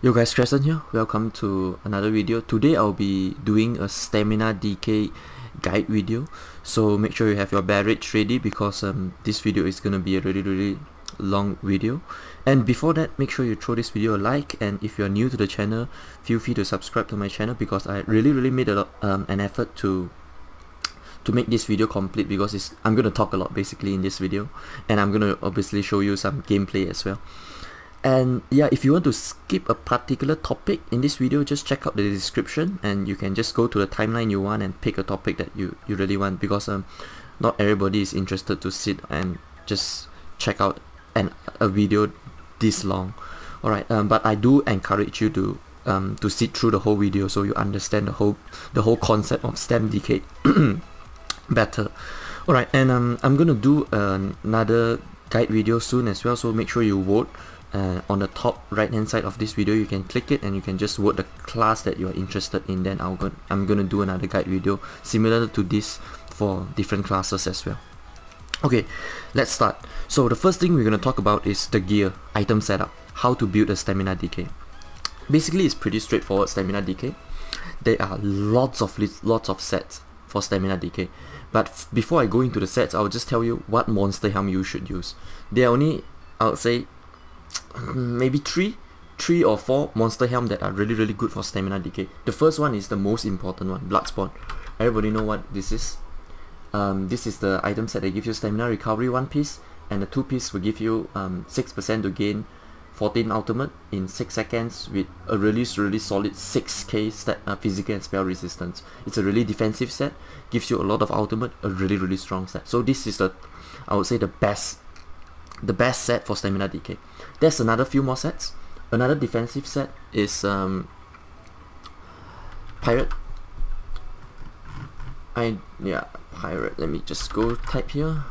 Yo guys, Crescent here. Welcome to another video. Today I'll be doing a stamina decay guide video. So make sure you have your barrage ready because this video is gonna be a really long video. And before that, make sure you throw this video a like, and if you're new to the channel, feel free to subscribe to my channel because I really made a lot, an effort to make this video complete because I'm gonna talk a lot basically in this video, and I'm gonna obviously show you some gameplay as well. And yeah, if you want to skip a particular topic in this video, just check out the description and you can just go to the timeline you want and pick a topic that you really want, because not everybody is interested to sit and just check out a video this long. Alright, but I do encourage you to sit through the whole video so you understand the whole concept of stem decay better. Alright, and I'm gonna do another guide video soon as well, so make sure you vote. On the top right hand side of this video, you can click it and you can just vote the class that you are interested in. Then I'm gonna do another guide video similar to this for different classes as well. Okay, let's start. So the first thing we're gonna talk about is the gear item setup, how to build a stamina decay. Basically, it's pretty straightforward. Stamina decay, there are lots of sets for stamina decay, but before I go into the sets, I'll just tell you what monster helm you should use. There are only, I would say, maybe three or four monster helm that are really good for stamina decay. The first one is the most important one, Bloodspawn. Everybody know what this is. This is the item set that gives you stamina recovery 1 piece, and the 2 piece will give you 6% to gain 14 ultimate in 6 seconds with a really solid 6k physical and spell resistance. It's a really defensive set, gives you a lot of ultimate, a really strong set. So this is I would say the best set for stamina decay. There's another few more sets. Another defensive set is Pirate. Pirate. Let me just go type here.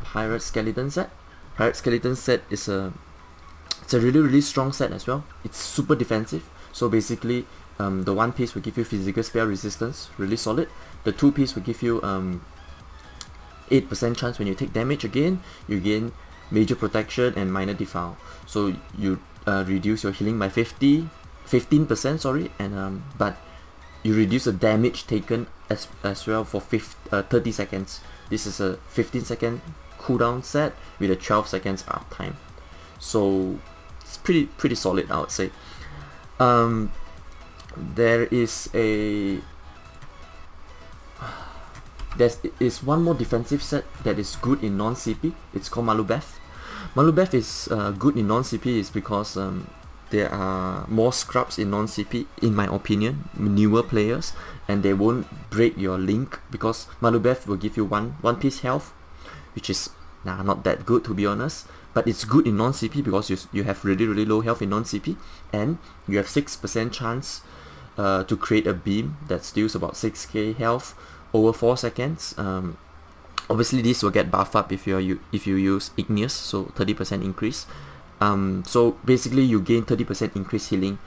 Pirate Skeleton set. Pirate Skeleton set is it's a really strong set as well. It's super defensive. So basically, the 1 piece will give you physical spell resistance, really solid. The 2 piece will give you 8% chance when you take damage. Again, you gain major protection and minor defile, so you reduce your healing by 15%, sorry, and but you reduce the damage taken as well for 30 seconds. This is a 15-second cooldown set with a 12 seconds uptime, so it's pretty solid, I would say. There is one more defensive set that is good in non-CP. It's called Mundus. Mundus is good in non-CP is because there are more scrubs in non-CP, in my opinion, newer players, and they won't break your link because Mundus will give you one piece health, which is not that good, to be honest, but it's good in non-CP because you have really low health in non-CP, and you have 6% chance to create a beam that steals about 6k health over 4 seconds. Obviously this will get buffed up if you use Igneous, so 30% increase. So basically you gain 30% increased healing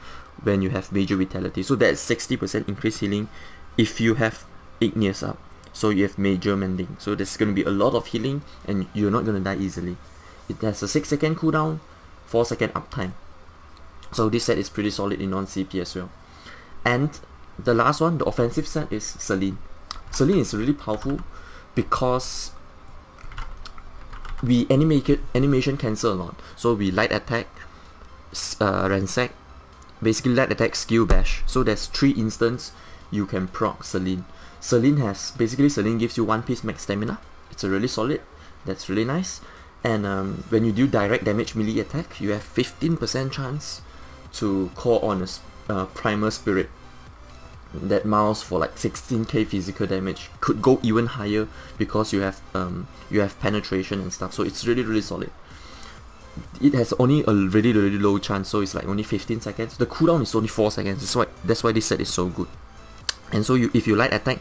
when you have major vitality, so that's 60% increased healing if you have Igneous up, so you have major mending, so there's going to be a lot of healing and you're not going to die easily. It has a 6-second cooldown, 4-second uptime, so this set is pretty solid in non-CP as well. And the last one, the offensive set, is Selene. Selene is really powerful because we animation cancel a lot. So we light attack, ransack, basically light attack, skill bash. So there's 3 instances you can proc Selene. Selene gives you 1 piece max stamina. It's a really solid. That's really nice. And when you do direct damage melee attack, you have 15% chance to call on a primal spirit that miles for like 16k physical damage. Could go even higher because you have penetration and stuff, so it's really solid. It has only a really low chance, so it's like only 15 seconds. The cooldown is only 4 seconds. That's why this set is so good. And so if you light attack,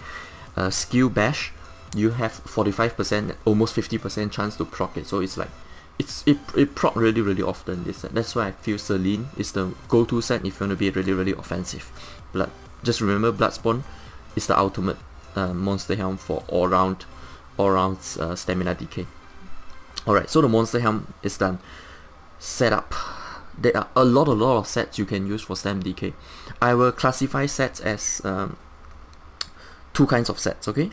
skill bash, you have 45%, almost 50% chance to proc it. So it's like it proc really often, this set. That's why I feel Selene is the go-to set if you want to be really offensive. Just remember, Bloodspawn is the ultimate monster helm for all round stamina decay. Alright, so the monster helm is done. Setup. there are a lot of sets you can use for stem DK. I will classify sets as two kinds of sets, okay?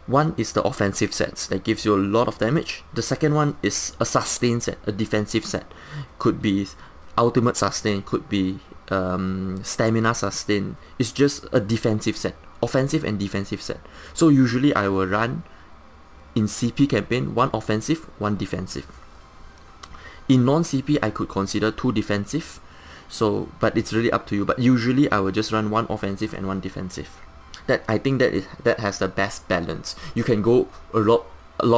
One is the offensive sets that gives you a lot of damage. The second one is a sustain set, a defensive set. Could be ultimate sustain, could be stamina sustain. It's just a defensive set, offensive and defensive set. So usually I will run in CP campaign one offensive, one defensive. In non-CP I could consider two defensive, so but it's really up to you. But usually I will just run one offensive and one defensive. I think that has the best balance. You can go a lot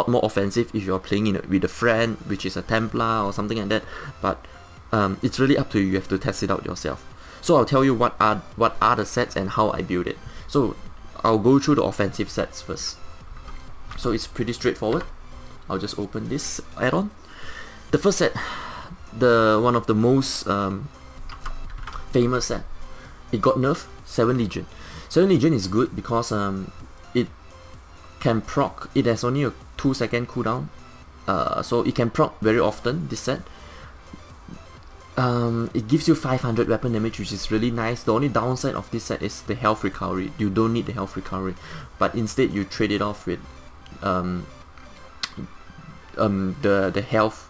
more offensive if you're playing with a friend, which is a Templar or something like that. But it's really up to you. You have to test it out yourself. So I'll tell you what are the sets and how I build it. So I'll go through the offensive sets first. So it's pretty straightforward. I'll just open this add-on. The first set, one of the most famous set, it got nerfed, 7 Legion. 7 Legion is good because it can proc. It has only a 2-second cooldown, so it can proc very often. This set, it gives you 500 weapon damage, which is really nice. The only downside of this set is the health recovery. You don't need the health recovery, but instead you trade it off with the health.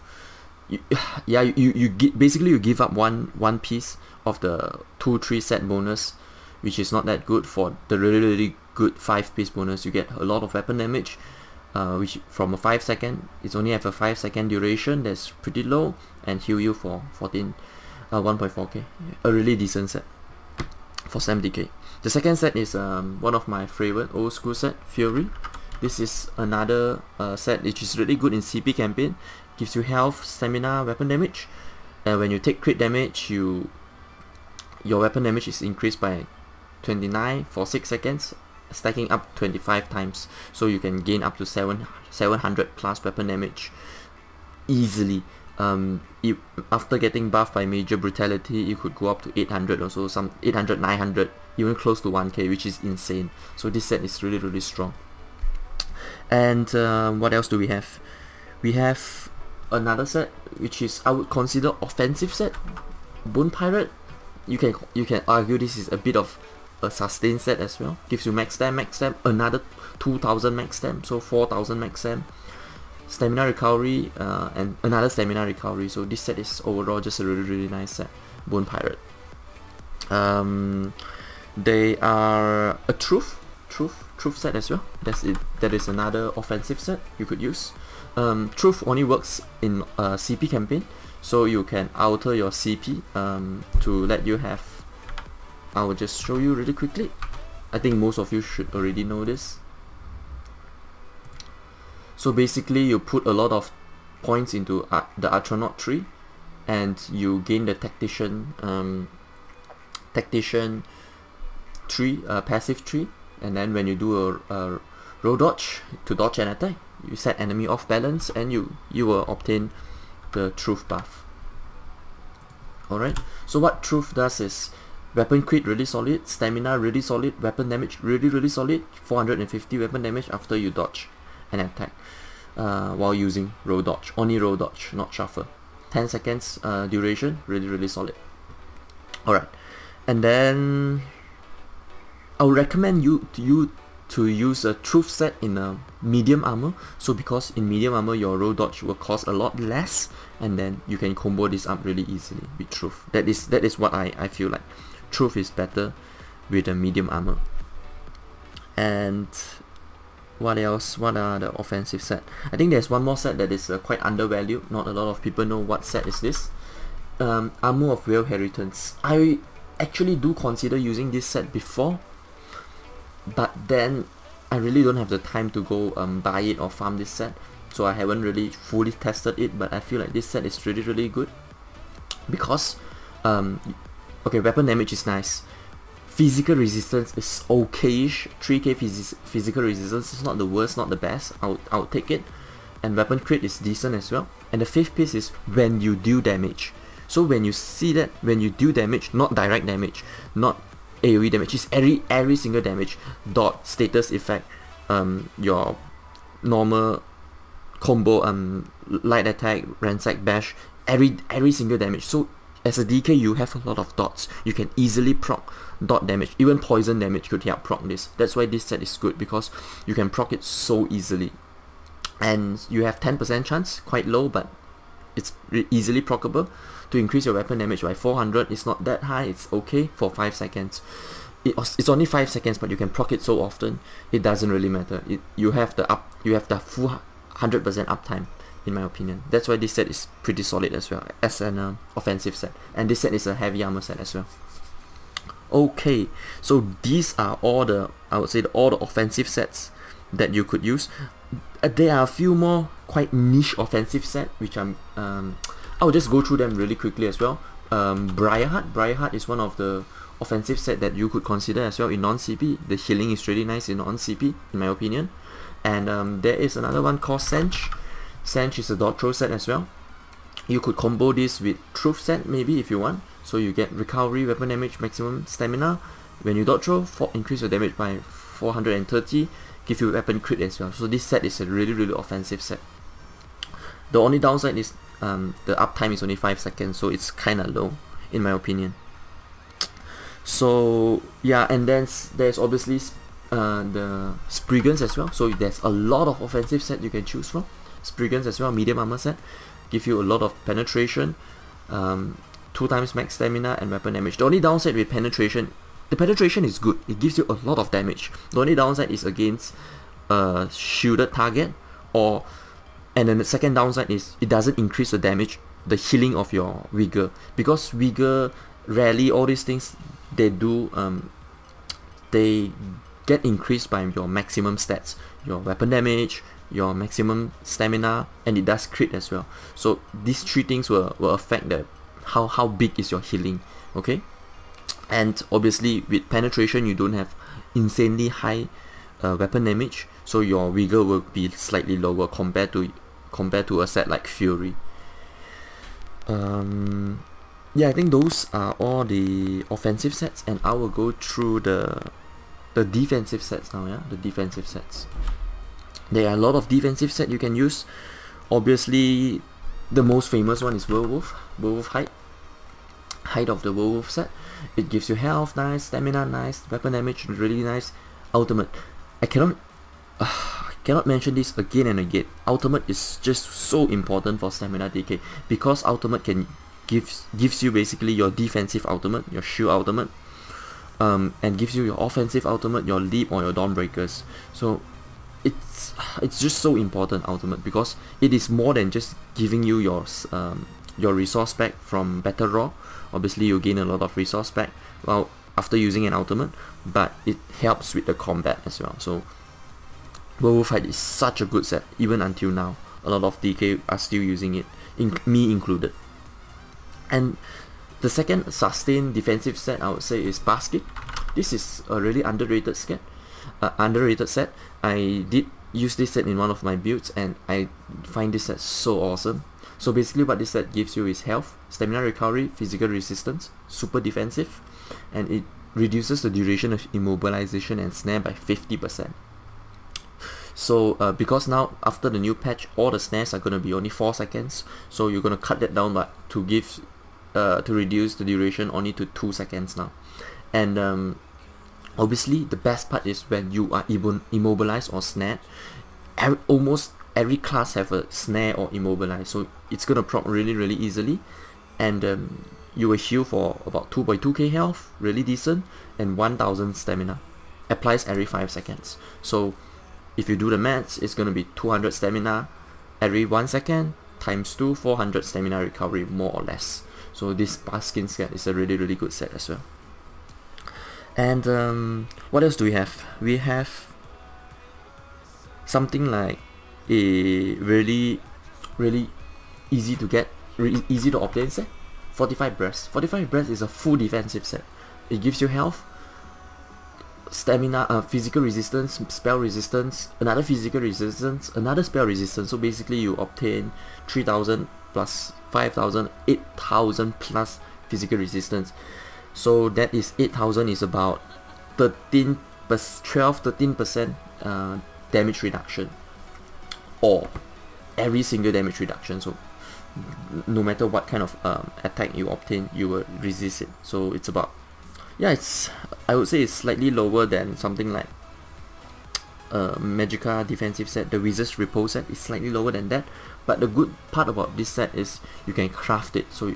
Basically you give up one piece of the 2-3 set bonus, which is not that good. For the really good 5-piece bonus, you get a lot of weapon damage, which from a 5-second, it's only have a 5-second duration. That's pretty low, and heal you for 1.4k. A really decent set for Stem DK. The second set is one of my favorite old school set, Fury. This is another set which is really good in CP campaign. Gives you health, stamina, weapon damage. When you take crit damage, your weapon damage is increased by 29 for 6 seconds, stacking up 25 times. So you can gain up to 700 plus weapon damage easily. After getting buffed by major brutality, you could go up to 800 or so, some 800, 900, even close to 1k, which is insane. So this set is really strong. And what else do we have? We have another set which is, I would consider, offensive set, Bone Pirate. You can argue this is a bit of a sustain set as well. Gives you max stam, another 2000 max stam, so 4000 max stam, stamina recovery, and another stamina recovery. So this set is overall just a really nice set, Bone Pirate. They are a truth set as well. That is another offensive set you could use. Truth only works in CP campaign, so you can alter your CP to let you have. I will just show you really quickly. I think most of you should already know this. So basically you put a lot of points into the Astronaut tree, and you gain the Tactician tree, passive tree, and then when you do a roll dodge to dodge an attack, you set enemy off balance, and you will obtain the Truth buff. Alright, so what Truth does is weapon crit really solid, stamina really solid, weapon damage really solid, 450 weapon damage after you dodge an attack while using roll dodge, only roll dodge, not shuffle. 10 seconds duration, really solid. Alright, and then I would recommend you to use a Truth set in a medium armor. So because in medium armor your roll dodge will cost a lot less, and then you can combo this up really easily with Truth. That is what I feel like. Truth is better with a medium armor. And what else? What are the offensive set? I think there's one more set that is quite undervalued. Not a lot of people know what set is this. Armor of Real Inheritance. I actually do consider using this set before, but then I really don't have the time to go buy it or farm this set, so I haven't really fully tested it. But I feel like this set is really good because okay, weapon damage is nice, physical resistance is okayish, 3k physical resistance is not the worst, not the best. I'll take it, and weapon crit is decent as well. And the fifth piece is when you deal damage. So when you see that, when you deal damage, not direct damage, not AoE damage, is every single damage, dot, status effect, your normal combo, light attack, ransack, bash, every single damage. So as a DK, you have a lot of dots. You can easily proc dot damage. Even poison damage could help proc this. That's why this set is good, because you can proc it so easily. And you have 10% chance, quite low, but it's easily procable. To increase your weapon damage by 400, it's not that high, it's okay for 5 seconds. It's only 5 seconds, but you can proc it so often, it doesn't really matter. You have the full 100% uptime, in my opinion. That's why this set is pretty solid as well, as an offensive set. And this set is a heavy armor set as well. Okay, so these are all the, I would say, all the offensive sets that you could use. There are a few more quite niche offensive set, which I'll just go through them really quickly as well. Briarheart is one of the offensive set that you could consider as well in non-CP. The healing is really nice in non-CP, in my opinion. And there is another one called Sench. Sench is a dot throw set as well. You could combo this with Truth set maybe if you want. So you get recovery, weapon damage, maximum stamina. When you dot throw, increase your damage by 430, give you weapon crit as well. So this set is a really offensive set. The only downside is the uptime is only 5 seconds, so it's kinda low in my opinion. So yeah, and then there's obviously the Spriggans as well. So there's a lot of offensive set you can choose from. Spriggans as well, medium armor set, give you a lot of penetration, 2 times max stamina and weapon damage. The only downside with penetration, the penetration is good, it gives you a lot of damage. The only downside is against a shielded target, and then the second downside is it doesn't increase the damage, the healing of your vigor, because vigor, rally, all these things, they do they get increased by your maximum stats, your weapon damage, your maximum stamina, and it does crit as well. So these 3 things will affect the how big is your healing. Okay, and obviously with penetration you don't have insanely high weapon damage, so your vigor will be slightly lower compared to a set like Fury. Yeah, I think those are all the offensive sets, and I will go through the defensive sets now. Yeah, the defensive sets. There are a lot of defensive sets you can use. Obviously, the most famous one is Werewolf Height of the Werewolf set. It gives you health, nice, stamina, nice, weapon damage, really nice. Ultimate, I cannot mention this again and again. Ultimate is just so important for stamina DK, because ultimate gives you basically your defensive ultimate, your shield ultimate, and gives you your offensive ultimate, your leap or your dawnbreakers. So it's just so important, ultimate, because it is more than just giving you your resource back from battle raw. Obviously you gain a lot of resource back after using an ultimate, but it helps with the combat as well. So Werewolf Height is such a good set, even until now. A lot of DK are still using it, me included. And the second sustained defensive set I would say is Basket. This is a really underrated set. I did use this set in one of my builds, and I find this set so awesome. So basically what this set gives you is health, stamina recovery, physical resistance, super defensive, and it reduces the duration of immobilization and snare by 50%. So because now after the new patch, all the snares are going to be only 4 seconds, so you're going to cut that down, but to reduce the duration only to 2 seconds now. And obviously the best part is when you are immobilized or snared. Almost every class have a snare or immobilize, so it's gonna proc really easily, and you will heal for about 2.2k health, really decent, and 1000 stamina. Applies every 5 seconds. So if you do the maths, it's gonna be 200 stamina every 1 second times 2, 400 stamina recovery, more or less. So this Baskin set is a really good set as well. And what else do we have? We have something like a really easy to get, easy to obtain set. 45 Breast. 45 Breast is a full defensive set. It gives you health, stamina, physical resistance, spell resistance, another physical resistance, another spell resistance. So basically you obtain 3000 plus 5000, 8000 plus physical resistance. So that is 8000 is about 13% damage reduction, or every single damage reduction. So no matter what kind of attack you obtain, you will resist it. So it's about, yeah, I would say it's slightly lower than something like Magica defensive set. The Wizard's Repose set is slightly lower than that, but the good part about this set is you can craft it, so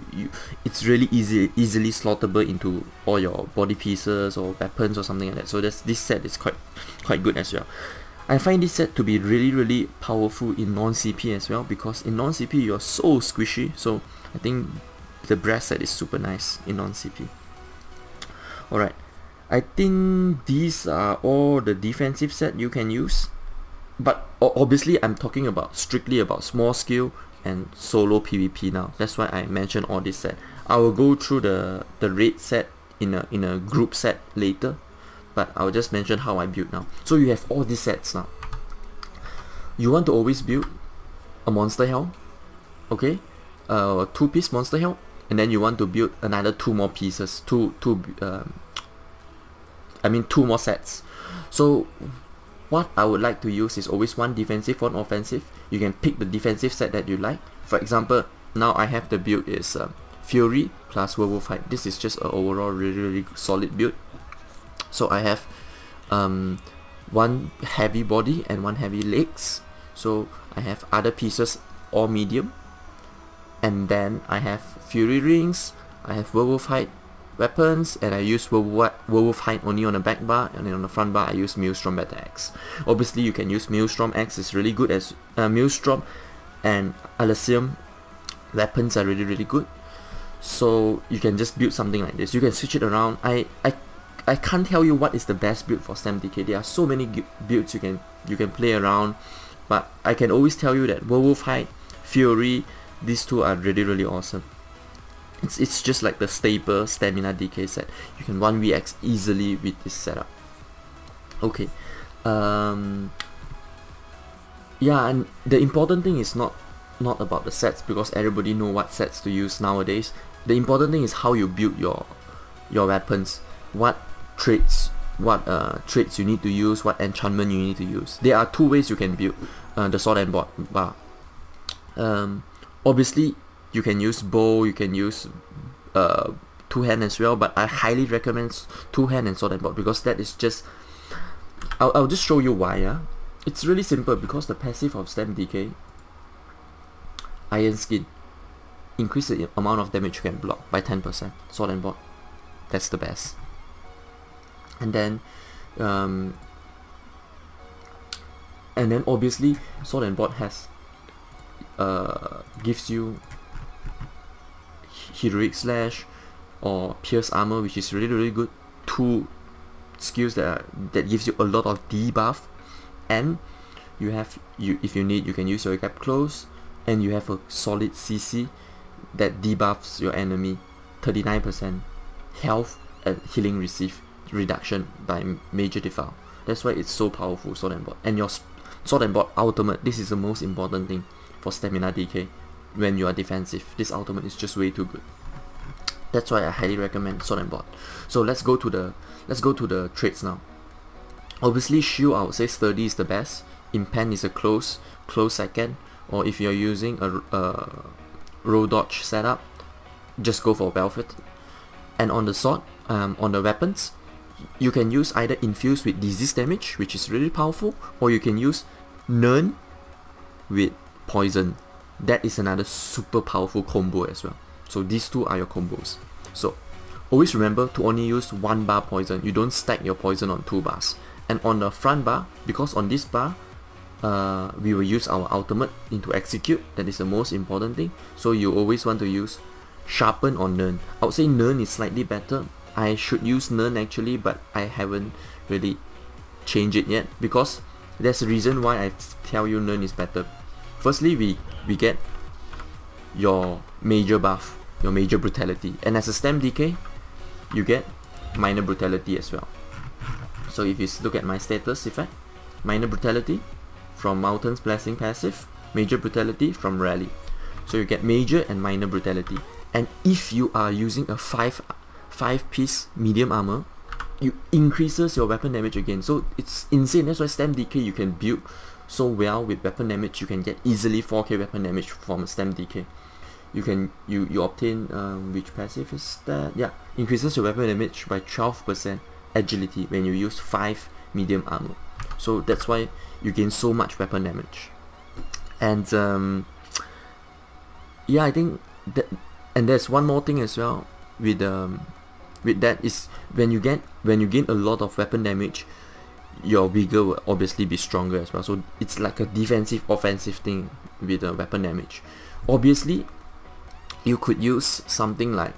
it's really easily slotable into all your body pieces or weapons or something like that. So this set is quite good as well. I find this set to be really powerful in non-CP as well, because in non-CP you're so squishy, so I think the brass set is super nice in non-CP. Alright, I think these are all the defensive set you can use, but obviously I'm talking about strictly about small skill and solo PvP now. That's why I mentioned all this set. I will go through the raid set in a group set later, but I'll just mention how I build now. So you have all these sets now. You want to always build a monster helm, okay, 2-piece monster helm, and then you want to build another 2 more pieces, two more sets. So what I would like to use is always one defensive, one offensive. You can pick the defensive set that you like. For example, now I have the build is Fury plus Werewolf Hide. This is just an overall really solid build. So I have one heavy body and one heavy legs. So I have other pieces all medium, and then I have Fury Rings, I have Werewolf Hide weapons, and I use Werewolf Hide only on the back bar, and then on the front bar I use Maelstrom Battle Axe. Obviously you can use Maelstrom Axe, is really good as Maelstrom and Elysium weapons are really good. So you can just build something like this. You can switch it around. I can't tell you what is the best build for StemDK. There are so many builds you can play around, but I can always tell you that Werewolf Hide, Fury, these two are really awesome. It's just like the staple stamina DK set. You can 1vx easily with this setup. Okay, yeah, and the important thing is not about the sets, because everybody know what sets to use nowadays. The important thing is how you build your weapons, what traits you need to use, what enchantment you need to use. There are 2 ways you can build the sword and bar. Obviously you can use bow, you can use 2-hand as well, but I highly recommend 2-hand and sword and board, because that is just, I'll just show you why. Yeah, it's really simple, because the passive of StemDK, Iron Skin, increase the amount of damage you can block by 10%. Sword and board, that's the best. And then obviously sword and board has gives you Heroic Slash or Pierce Armor, which is really good. 2 skills that gives you a lot of debuff, and if you need, you can use your Gap Close, and you have a solid CC that debuffs your enemy 39% health and healing receive reduction by major defile. That's why it's so powerful, sword and board. And your sword and board ultimate, this is the most important thing for stamina DK. When you are defensive, this ultimate is just way too good. That's why I highly recommend sword and board. So let's go to the traits now. Obviously shield, I would say sturdy is the best. Impend is a close second, or if you're using a roll dodge setup, just go for Velvet. And on the sword, on the weapons, you can use either infuse with disease damage, which is really powerful, or you can use Nern with poison. That is another super powerful combo as well. So these 2 are your combos. So always remember to only use 1 bar poison. You don't stack your poison on 2 bars. And on the front bar, because on this bar we will use our ultimate into execute. That is the most important thing. So you always want to use Sharpen or Nern. I would say Nern is slightly better. I should use Nern actually, but I haven't really changed it yet, because there's a reason why I tell you Nern is better. Firstly, we get your major buff, your major brutality, and as a StemDK you get minor brutality as well. So if you look at my status effect, minor brutality from Mountain's Blessing passive, major brutality from Rally. So you get major and minor brutality. And if you are using a 5-piece medium armor, you increases your weapon damage again. So it's insane. That's why StemDK you can build so well with weapon damage. You can get easily 4k weapon damage from StemDK. you obtain which passive is that? Yeah, increases your weapon damage by 12% agility when you use 5 medium armor. So that's why you gain so much weapon damage. And yeah, I think that, and there's one more thing as well with that is when you gain a lot of weapon damage, your vigor will obviously be stronger as well. So it's like a defensive offensive thing with the weapon damage. Obviously you could use something like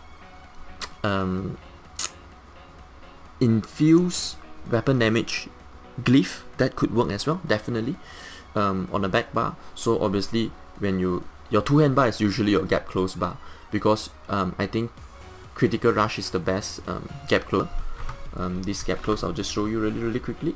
infuse weapon damage glyph. That could work as well, definitely, on the back bar. So obviously when your 2-hand bar is usually your gap close bar, because I think critical rush is the best gap close. This gap close I'll just show you really quickly.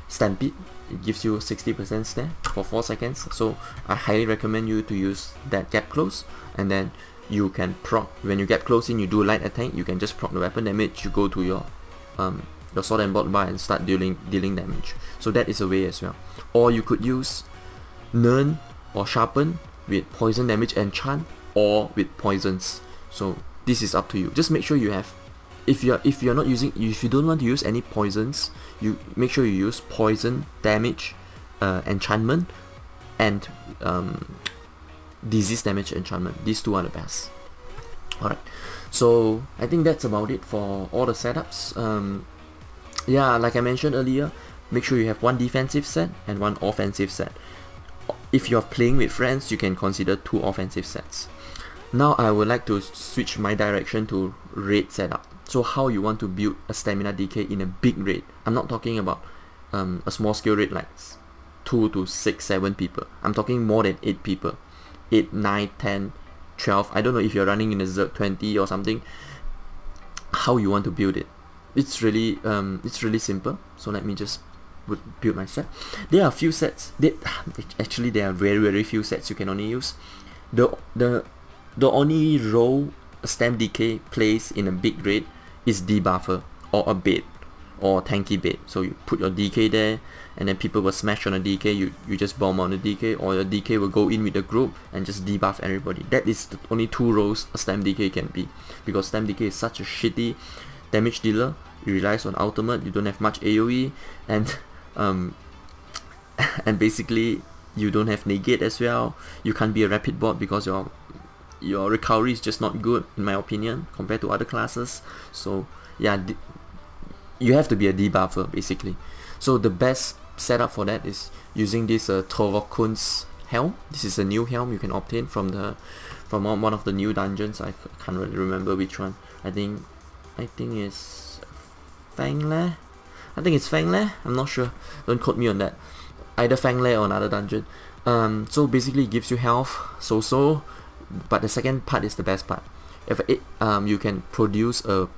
Stampede, it gives you 60% snare for 4 seconds, so I highly recommend you to use that gap close. And then you can proc, when you get close in, you do light attack, you can just proc the weapon damage, you go to your sword and board bar and start dealing damage. So that is a way as well. Or you could use Nern or Sharpen with poison damage enchant, or with poisons. So this is up to you. Just make sure you have, if you don't want to use any poisons, you make sure you use poison damage enchantment and disease damage enchantment. These two are the best. Alright, so I think that's about it for all the setups. Yeah, like I mentioned earlier, make sure you have one defensive set and one offensive set. If you're playing with friends, you can consider 2 offensive sets. Now I would like to switch my direction to raid setup. So how you want to build a stamina DK in a big raid. I'm not talking about a small scale raid like 2 to 6, 7 people. I'm talking more than 8 people. 8, 9, 10, 12. I don't know if you're running in a Zerg 20 or something. How you want to build it. It's really simple. So let me just build my set. There are a few sets. Actually there are very few sets you can only use. The only role a stam DK plays in a big raid is debuffer or a bait or tanky bait. So you put your DK there, and then people will smash on a DK, you just bomb on the DK, or your DK will go in with the group and just debuff everybody. That is the only 2 roles a stam DK can be, because stam DK is such a shitty damage dealer. It relies on ultimate, you don't have much AoE, and and basically you don't have negate as well. You can't be a rapid bot because your recovery is just not good, in my opinion, compared to other classes. So yeah, you have to be a debuffer basically. So the best setup for that is using this Torvakun's helm. This is a new helm you can obtain from one of the new dungeons. I can't really remember which one. I think it's Fangle. I think it's Fangle. I'm not sure. Don't quote me on that. Either Fangle or another dungeon. So basically it gives you health, so. But the second part is the best part. If you can produce a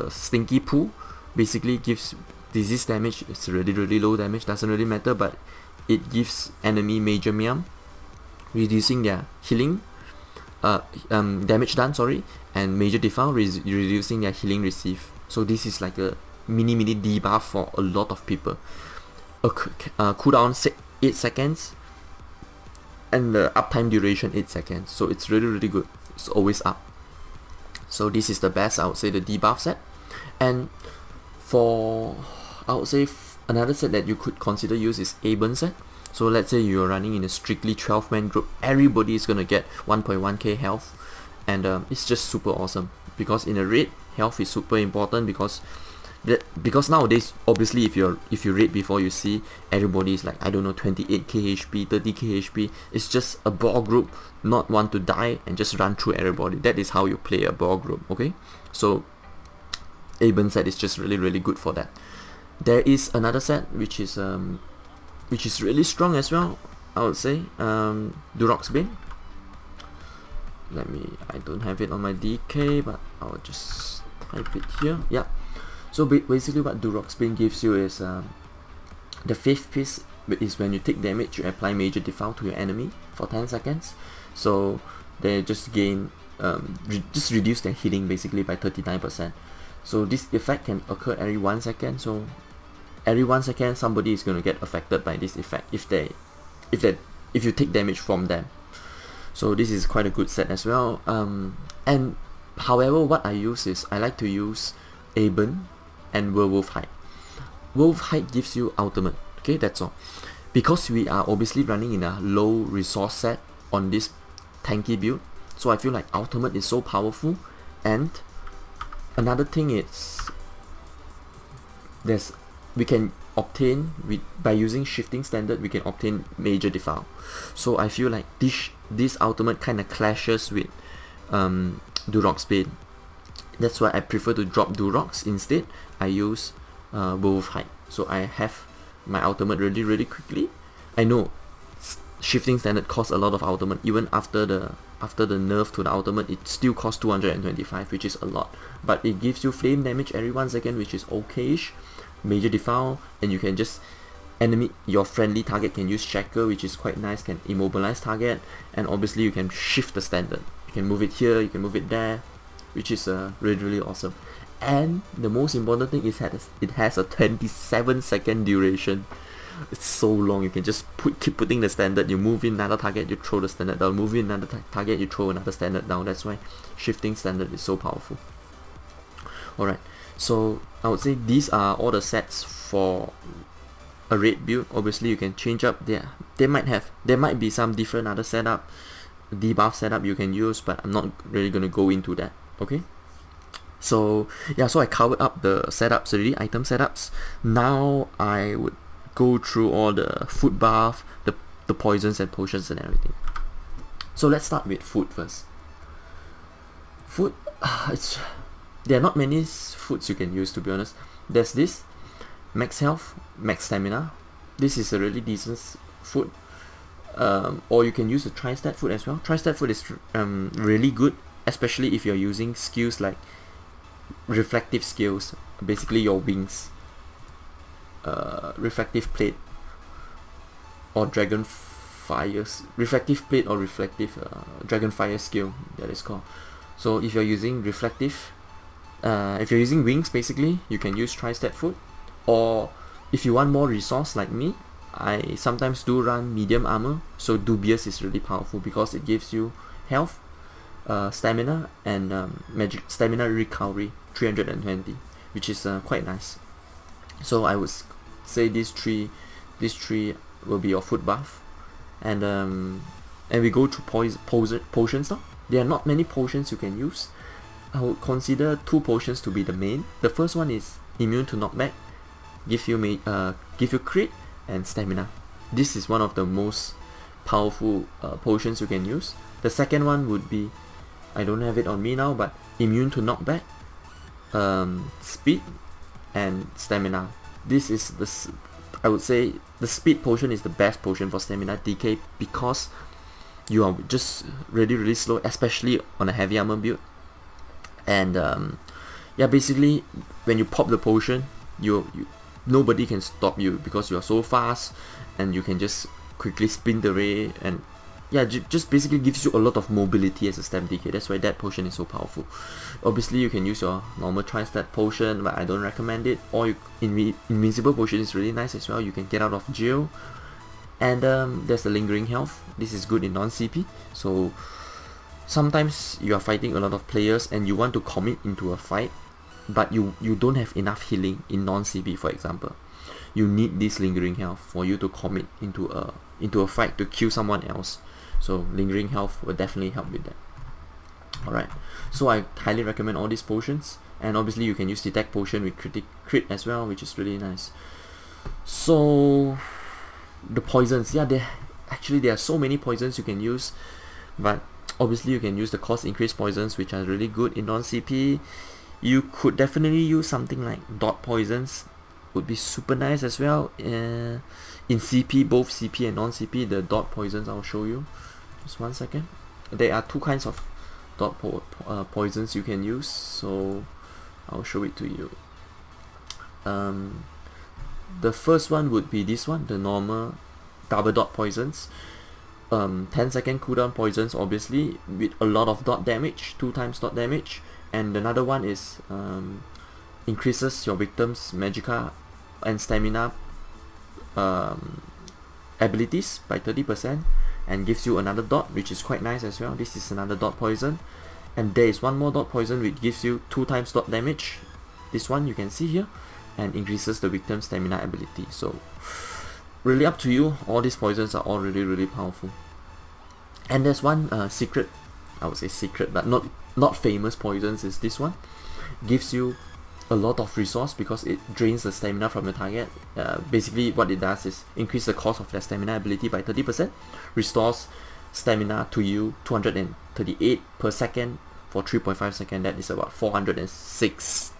stinky poo, basically gives disease damage. It's really low damage, doesn't really matter, but it gives enemy major miam, reducing their healing damage done, and major defile, reducing their healing received. So this is like a mini debuff for a lot of people. A cooldown 8 seconds, and the uptime duration 8 seconds. So it's really good. It's always up. So this is the best, I would say, the debuff set. And for, I would say, another set that you could consider use is Aben set. So let's say you're running in a strictly 12-man group, everybody is gonna get 1.1k health, and it's just super awesome, because in a raid, health is super important, because nowadays, obviously, if you raid before, you see everybody is like, I don't know, 28k HP, 30k HP. It's just a ball group, not want to die and just run through everybody. That is how you play a ball group, okay? So Aben set is just really good for that. There is another set which is really strong as well, I would say. Durok's Bane. I don't have it on my DK, but I'll just type it here. Yeah. So basically what Durok's Bane gives you is the 5th piece is when you take damage, you apply major defile to your enemy for 10 seconds. So they just gain, just reduce their healing basically by 39%. So this effect can occur every 1 second. So every 1 second somebody is going to get affected by this effect if you take damage from them. So this is quite a good set as well. And however, what I use is I like to use Aben and Werewolf Hide. Werewolf Hide gives you ultimate. Okay, that's all. Because we are obviously running in a low resource set on this tanky build, so I feel like ultimate is so powerful. And another thing is we can obtain by using shifting standard, we can obtain major defile. So I feel like this ultimate kind of clashes with Durok's Bane. That's why I prefer to drop Duroks. Instead I use Werewolf Hide, so I have my ultimate really quickly. I know shifting standard costs a lot of ultimate. Even after the nerf to the ultimate, it still costs 225, which is a lot, but it gives you flame damage every 1 second, which is okayish, major defile, and you can just your friendly target can use Shackle, which is quite nice, can immobilize target, and obviously you can shift the standard. You can move it here, you can move it there, which is really awesome. And the most important thing is it has a 27-second duration. It's so long. You can just keep putting the standard, you move in another target, you throw the standard down, move in another target, you throw another standard down. That's why shifting standard is so powerful. Alright, so I would say these are all the sets for a raid build. Obviously you can change up there might be some different other setup, debuff setup you can use, but I'm not really gonna go into that. Okay, so yeah, so I covered up the setups already, item setups. Now I would go through all the food buff, the poisons and potions and everything. So let's start with food first. Food, there are not many foods you can use, to be honest. There's this max health, max stamina. This is a really decent food. Or you can use a tri-stat food as well. Tri-stat food is really good, especially if you're using skills like reflective skills, basically your wings, reflective plate or dragon fires, reflective plate or reflective dragon fire skill, that is called. So if you're using reflective, if you're using wings, basically you can use tri-stat food. Or if you want more resource like me, I sometimes do run medium armor, so Dubious is really powerful because it gives you health, stamina, and magic stamina recovery 320, which is quite nice. So I would say these three will be your food buff. And we go to potions now. There are not many potions you can use. I would consider 2 potions to be the main. The first one is immune to knockback, give you crit and stamina. This is one of the most powerful potions you can use. The second one would be, I don't have it on me now, but immune to knockback, speed and stamina. This is I would say the speed potion is the best potion for stamina DK, because you are just really slow, especially on a heavy armor build. And yeah, basically when you pop the potion, nobody can stop you because you are so fast, and you can just quickly spin the ray, and yeah, just basically gives you a lot of mobility as a stam DK. That's why that potion is so powerful. Obviously you can use your normal tri-stat potion, but I don't recommend it. Or invincible potion is really nice as well. You can get out of jail. And there's the lingering health. This is good in non-CP. So sometimes you are fighting a lot of players and you want to commit into a fight, but you don't have enough healing in non-CP, for example. You need this lingering health for you to commit into a fight to kill someone else. So lingering health will definitely help with that. Alright, so I highly recommend all these potions, and obviously you can use detect potion with crit as well, which is really nice. So the poisons, yeah, there are so many poisons you can use, but obviously you can use the cost increase poisons, which are really good in non-CP. You could definitely use something like dot poisons, would be super nice as well. In CP, both CP and non-CP, the dot poisons I'll show you. Just 1 second. There are 2 kinds of dot poisons you can use, so I'll show it to you. The first one would be this one, the normal double dot poisons. 10-second cooldown poisons, obviously, with a lot of dot damage, 2 times dot damage. And another one is increases your victim's magicka and stamina abilities by 30%, and gives you another dot, which is quite nice as well. This is another dot poison, and there is one more dot poison which gives you 2 times dot damage. This one you can see here, and increases the victim's stamina ability. So really up to you. All these poisons are all really powerful. And there's one secret, I would say secret, but not famous poisons, is this one. Gives you a lot of resource because it drains the stamina from the target. Basically what it does is increase the cost of their stamina ability by 30%, restores stamina to you 238 per second for 3.5 seconds. That is about 476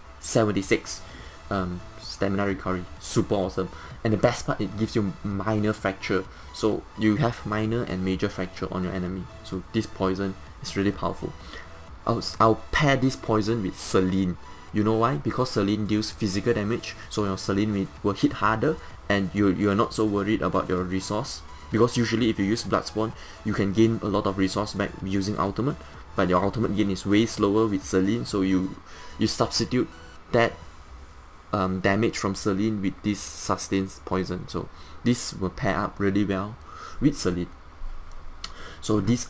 stamina recovery. Super awesome. And the best part, it gives you minor fracture, so you have minor and major fracture on your enemy. So this poison is really powerful. I'll pair this poison with Selene. You know why? Because Selene deals physical damage, so your Selene will hit harder, and you're not so worried about your resource, because usually if you use Bloodspawn, you can gain a lot of resource back using ultimate, but your ultimate gain is way slower with Selene, so you substitute that damage from Selene with this sustained poison. So this will pair up really well with Selene. So these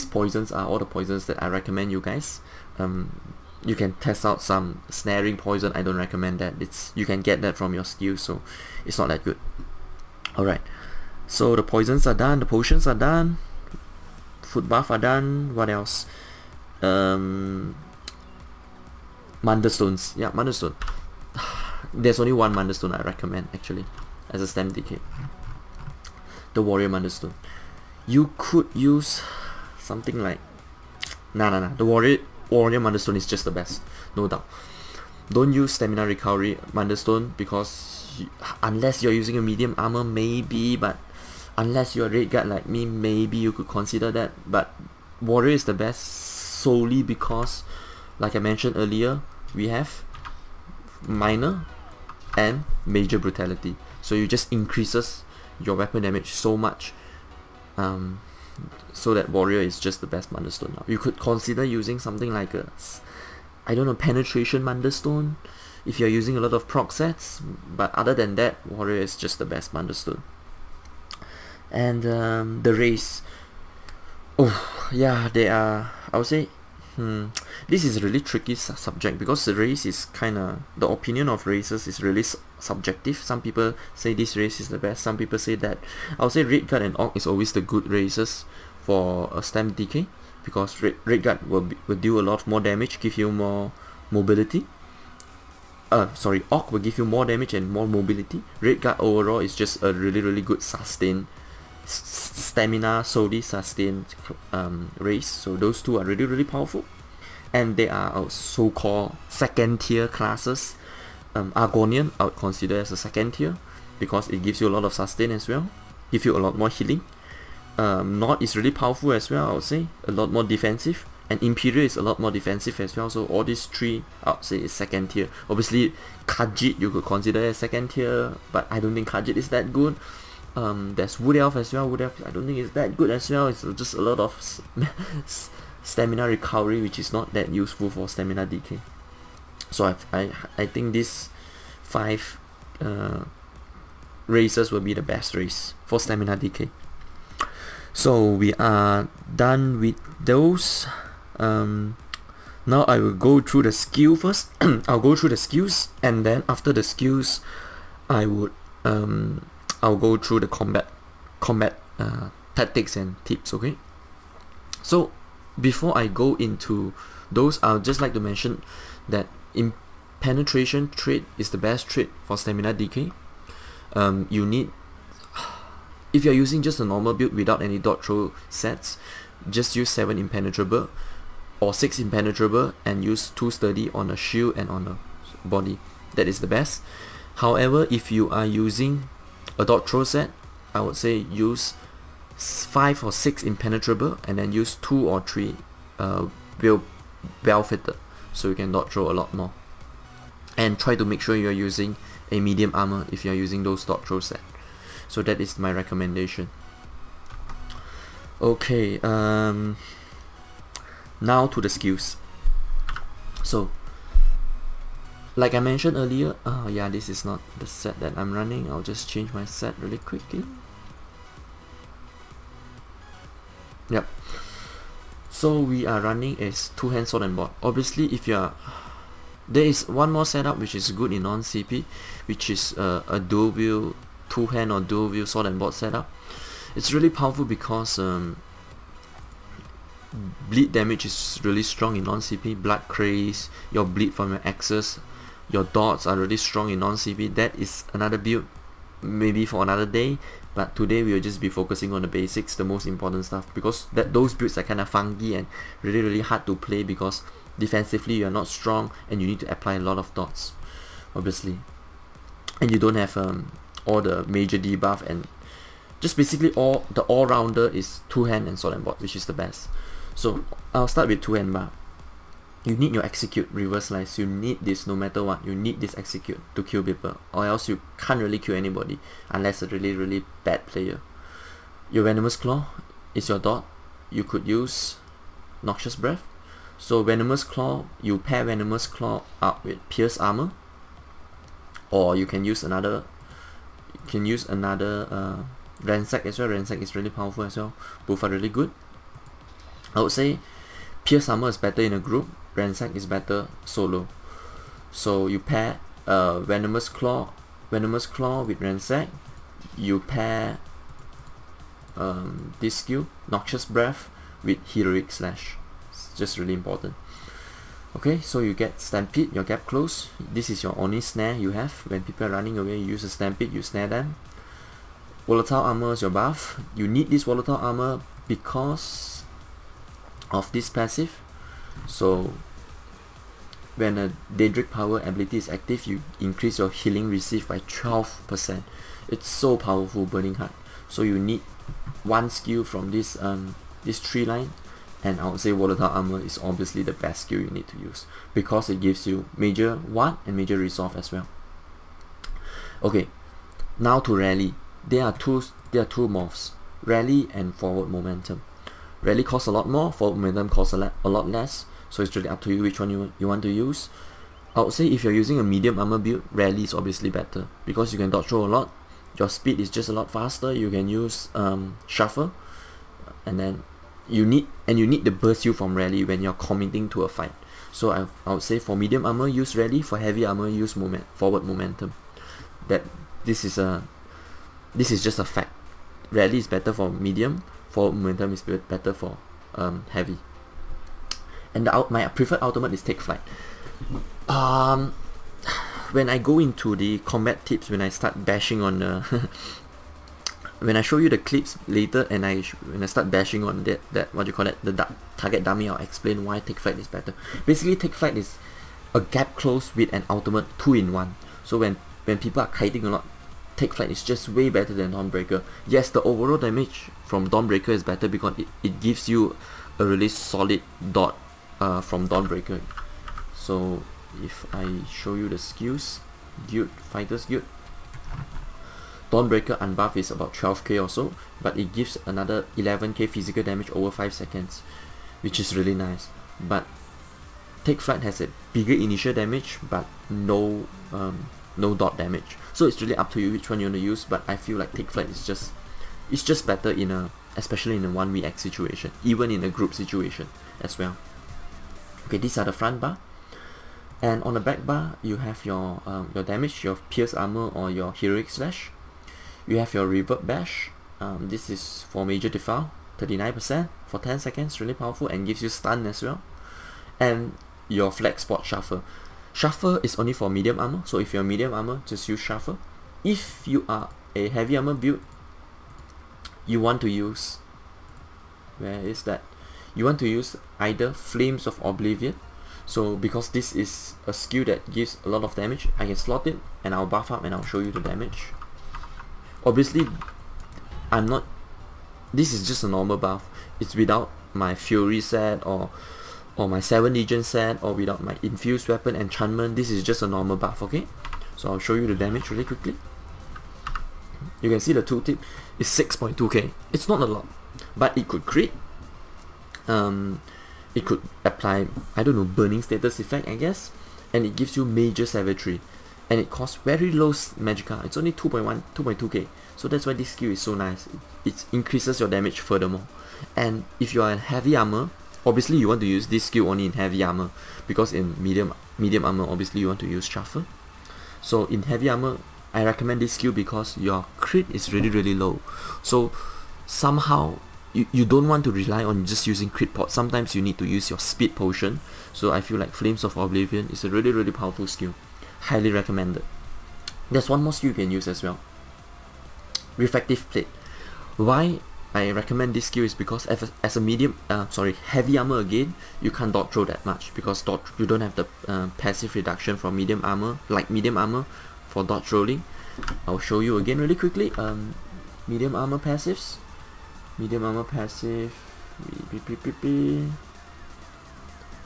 poisons are all the poisons that I recommend you guys. You can test out some snaring poison. I don't recommend that. You can get that from your skills, so it's not that good. Alright, so the poisons are done, the potions are done, food buff are done. What else? Mundus stones. Yeah, Mundus stone. There's only one Mundus stone I recommend actually as a stem decay. The warrior Mundus stone. You could use something like the warrior Mundus stone is just the best, no doubt. Don't use stamina recovery Mundus stone, because unless you're using a medium armor, maybe, but unless you're a red guard like me, maybe you could consider that. But warrior is the best solely because, like I mentioned earlier, we have minor and major brutality, so you just increases your weapon damage so much, so that warrior is just the best Mundus stone now. You could consider using something like a, I don't know, penetration Mundus stone if you're using a lot of proc sets, but other than that, warrior is just the best Mundus stone. And the race, oh yeah, they are, I would say, this is a really tricky subject, because the race is kinda, the opinion of races is really subjective. Some people say this race is the best, some people say that. I would say red guard and orc is always the good races for a stem decay, because red guard will do a lot more damage, give you more mobility. Orc will give you more damage and more mobility. Red guard overall is just a really good sustain, stamina solely sustained race. So those two are really powerful, and they are so-called second tier classes. Argonian I would consider as a second tier, because it gives you a lot of sustain as well, give you a lot more healing. Nord is really powerful as well, I would say, a lot more defensive, and Imperial is a lot more defensive as well. So all these three I would say is second tier. Obviously Khajiit you could consider as second tier, but I don't think Khajiit is that good. There's Wood Elf as well. Wood Elf I don't think it's that good as well. It's just a lot of stamina recovery, which is not that useful for stamina decay. So I think these 5 races will be the best race for stamina decay. So we are done with those. Now I will go through the skill first. I'll go through the skills, and then after the skills I would I'll go through the combat tactics and tips. Okay, so before I go into those, I would just like to mention that penetration trait is the best trait for stamina decay. You need, if you're using just a normal build without any dot throw sets, just use 7 impenetrable or 6 impenetrable and use 2 sturdy on a shield and on a body. That is the best. However, if you are using a dot throw set, I would say use 5 or 6 impenetrable and then use 2 or 3 well fitted, so you can dot throw a lot more. And try to make sure you're using a medium armor if you're using those dot throw set. So that is my recommendation. Okay, now to the skills. So like I mentioned earlier, yeah, this is not the set that I'm running. I'll just change my set really quickly. Yep. So we are running as two-hand sword and board. Obviously, if you are, there is one more setup which is good in non-CP, which is a dual wheel two-hand or dual wheel sword and board setup. It's really powerful because bleed damage is really strong in non-CP. Blood craze, your bleed from your axes, your dots are really strong in non-CP. That is another build, maybe for another day. But today we will just be focusing on the basics, the most important stuff, because those builds are kind of funky and really hard to play because defensively you are not strong and you need to apply a lot of dots, obviously, and you don't have all the major debuff, and just basically the all-rounder is two-hand and sword and board, which is the best. So I'll start with two-hand bar. You need your execute, reverse slice. You need this no matter what. You need this execute to kill people, or else you can't really kill anybody unless a really bad player. Your venomous claw is your dot. You could use noxious breath. So venomous claw, you pair venomous claw up with pierce armor, or you can use another. Ransack as well. Ransack is really powerful as well. Both are really good. I would say pierce armor is better in a group. Ransack is better solo. So you pair venomous claw with ransack. You pair this skill, noxious breath, with heroic slash. It's just really important. Okay, so you get stampede, your gap close. This is your only snare you have. When people are running away, you use a stampede, you snare them. Volatile armor is your buff. You need this volatile armor because of this passive. So when a Daedric power ability is active, you increase your healing received by 12%. It's so powerful, Burning Heart. So you need one skill from this tree line, and I would say volatile armor is obviously the best skill you need to use because it gives you major 1 and major resolve as well. Okay, now to rally. There are two morphs, rally and forward momentum. Rally costs a lot more, forward momentum costs a lot less, so it's really up to you which one you want to use. I would say if you're using a medium armor build, rally is obviously better because you can dodge throw a lot, your speed is just a lot faster, you can use shuffle, and then you need the burst you from rally when you're committing to a fight. So I would say for medium armor use rally, for heavy armor use forward momentum. This is just a fact. Rally is better for medium, forward momentum is better for heavy. And my preferred ultimate is take flight. When I go into the combat tips, when I start bashing on the when I show you the clips later, and when I start bashing on that what you call it, the target dummy, I'll explain why take flight is better. Basically, take flight is a gap close with an ultimate 2-in-1. So when people are kiting a lot, take flight is just way better than Dawnbreaker. Yes, the overall damage from Dawnbreaker is better because it gives you a really solid dot from Dawnbreaker. So if I show you the skills, Fighter's Guild, Dawnbreaker unbuff is about 12k or so, but it gives another 11k physical damage over 5 seconds, which is really nice. But Take Flight has a bigger initial damage, but no dot damage. So it's really up to you which one you want to use. But I feel like Take Flight is just better especially in a 1vx situation, even in a group situation as well. Okay, these are the front bar, and on the back bar you have your damage, your pierce armor or your heroic slash. You have your reverb bash. This is for major defile, 39% for 10 seconds, really powerful, and gives you stun as well. And your flex spot shuffle. Shuffle is only for medium armor, so if you're medium armor, just use shuffle. If you are a heavy armor build, you want to use, you want to use either Flames of Oblivion. So because this is a skill that gives a lot of damage, I can slot it and I'll buff up and I'll show you the damage. Obviously, this is just a normal buff. It's without my Fury set or my 7 Legion set, or without my infused weapon enchantment. This is just a normal buff, okay? So I'll show you the damage really quickly. You can see the tooltip is 6.2k. It's not a lot, but it could crit. It could apply, I don't know, burning status effect, I guess, and it gives you major savagery. and it costs very low magicka. It's only 2.2k. So that's why this skill is so nice. It increases your damage furthermore. And if you are in heavy armor, obviously you want to use this skill only in heavy armor, because in medium armor obviously you want to use shuffle. So in heavy armor, I recommend this skill because your crit is really low. So somehow you don't want to rely on just using crit pot. Sometimes you need to use your speed potion. So I feel like Flames of Oblivion is a really powerful skill. Highly recommended. There's one more skill you can use as well. Refractive Plate. Why I recommend this skill is because as a heavy armor again, you can't dodge throw that much, because you don't have the passive reduction from medium armor, like medium armor for dodge rolling. I'll show you again really quickly. Medium armor passives. Medium armor passive.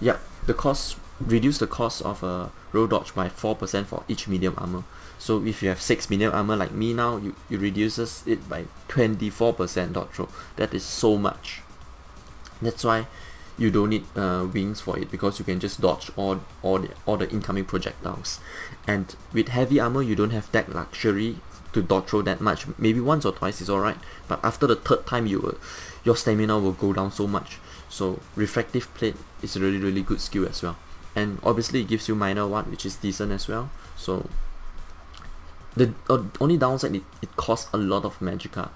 Yep, the cost, reduce the cost of a roll dodge by 4% for each medium armor. So if you have 6 medium armor like me now, you reduces it by 24% dodge roll. That is so much. That's why you don't need wings for it, because you can just dodge all the incoming projectiles. And with heavy armor, you don't have that luxury to dodge roll that much. Maybe once or twice is alright, but after the third time, your stamina will go down so much. So Refractive Plate is a really good skill as well. And obviously it gives you minor 1, which is decent as well. So the only downside, it costs a lot of magicka.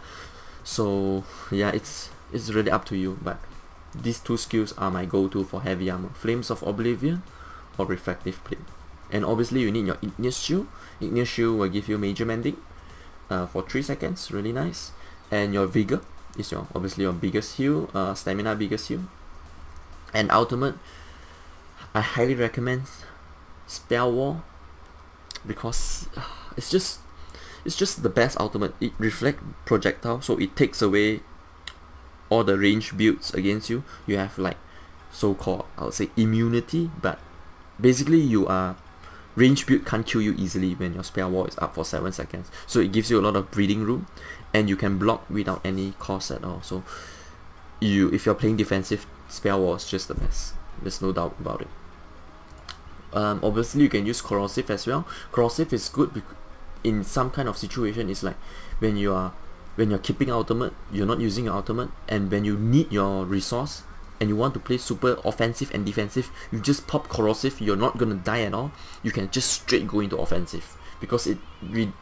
So yeah, it's really up to you, but these two skills are my go-to for heavy armor: Flames of Oblivion or Refractive Plate. And obviously you need your Igneous Shield. Igneous Shield will give you Major Mending for 3 seconds, really nice. And your Vigor is obviously your biggest heal, stamina biggest heal. And ultimate, I highly recommend Spell Wall, because it's just the best ultimate. It reflects projectile, so it takes away all the range builds against you. You have like so-called, I would say, immunity, but basically you are range build can't kill you easily when your spell wall is up for 7 seconds. So it gives you a lot of breathing room, and you can block without any cost at all. So if you're playing defensive, spell wall is just the best. There's no doubt about it. Obviously you can use Corrosive as well. Corrosive is good in some kind of situation. It's like when you're keeping ultimate, you're not using your ultimate, and when you need your resource and you want to play super offensive and defensive, you just pop Corrosive. You're not gonna die at all. You can just straight go into offensive, because it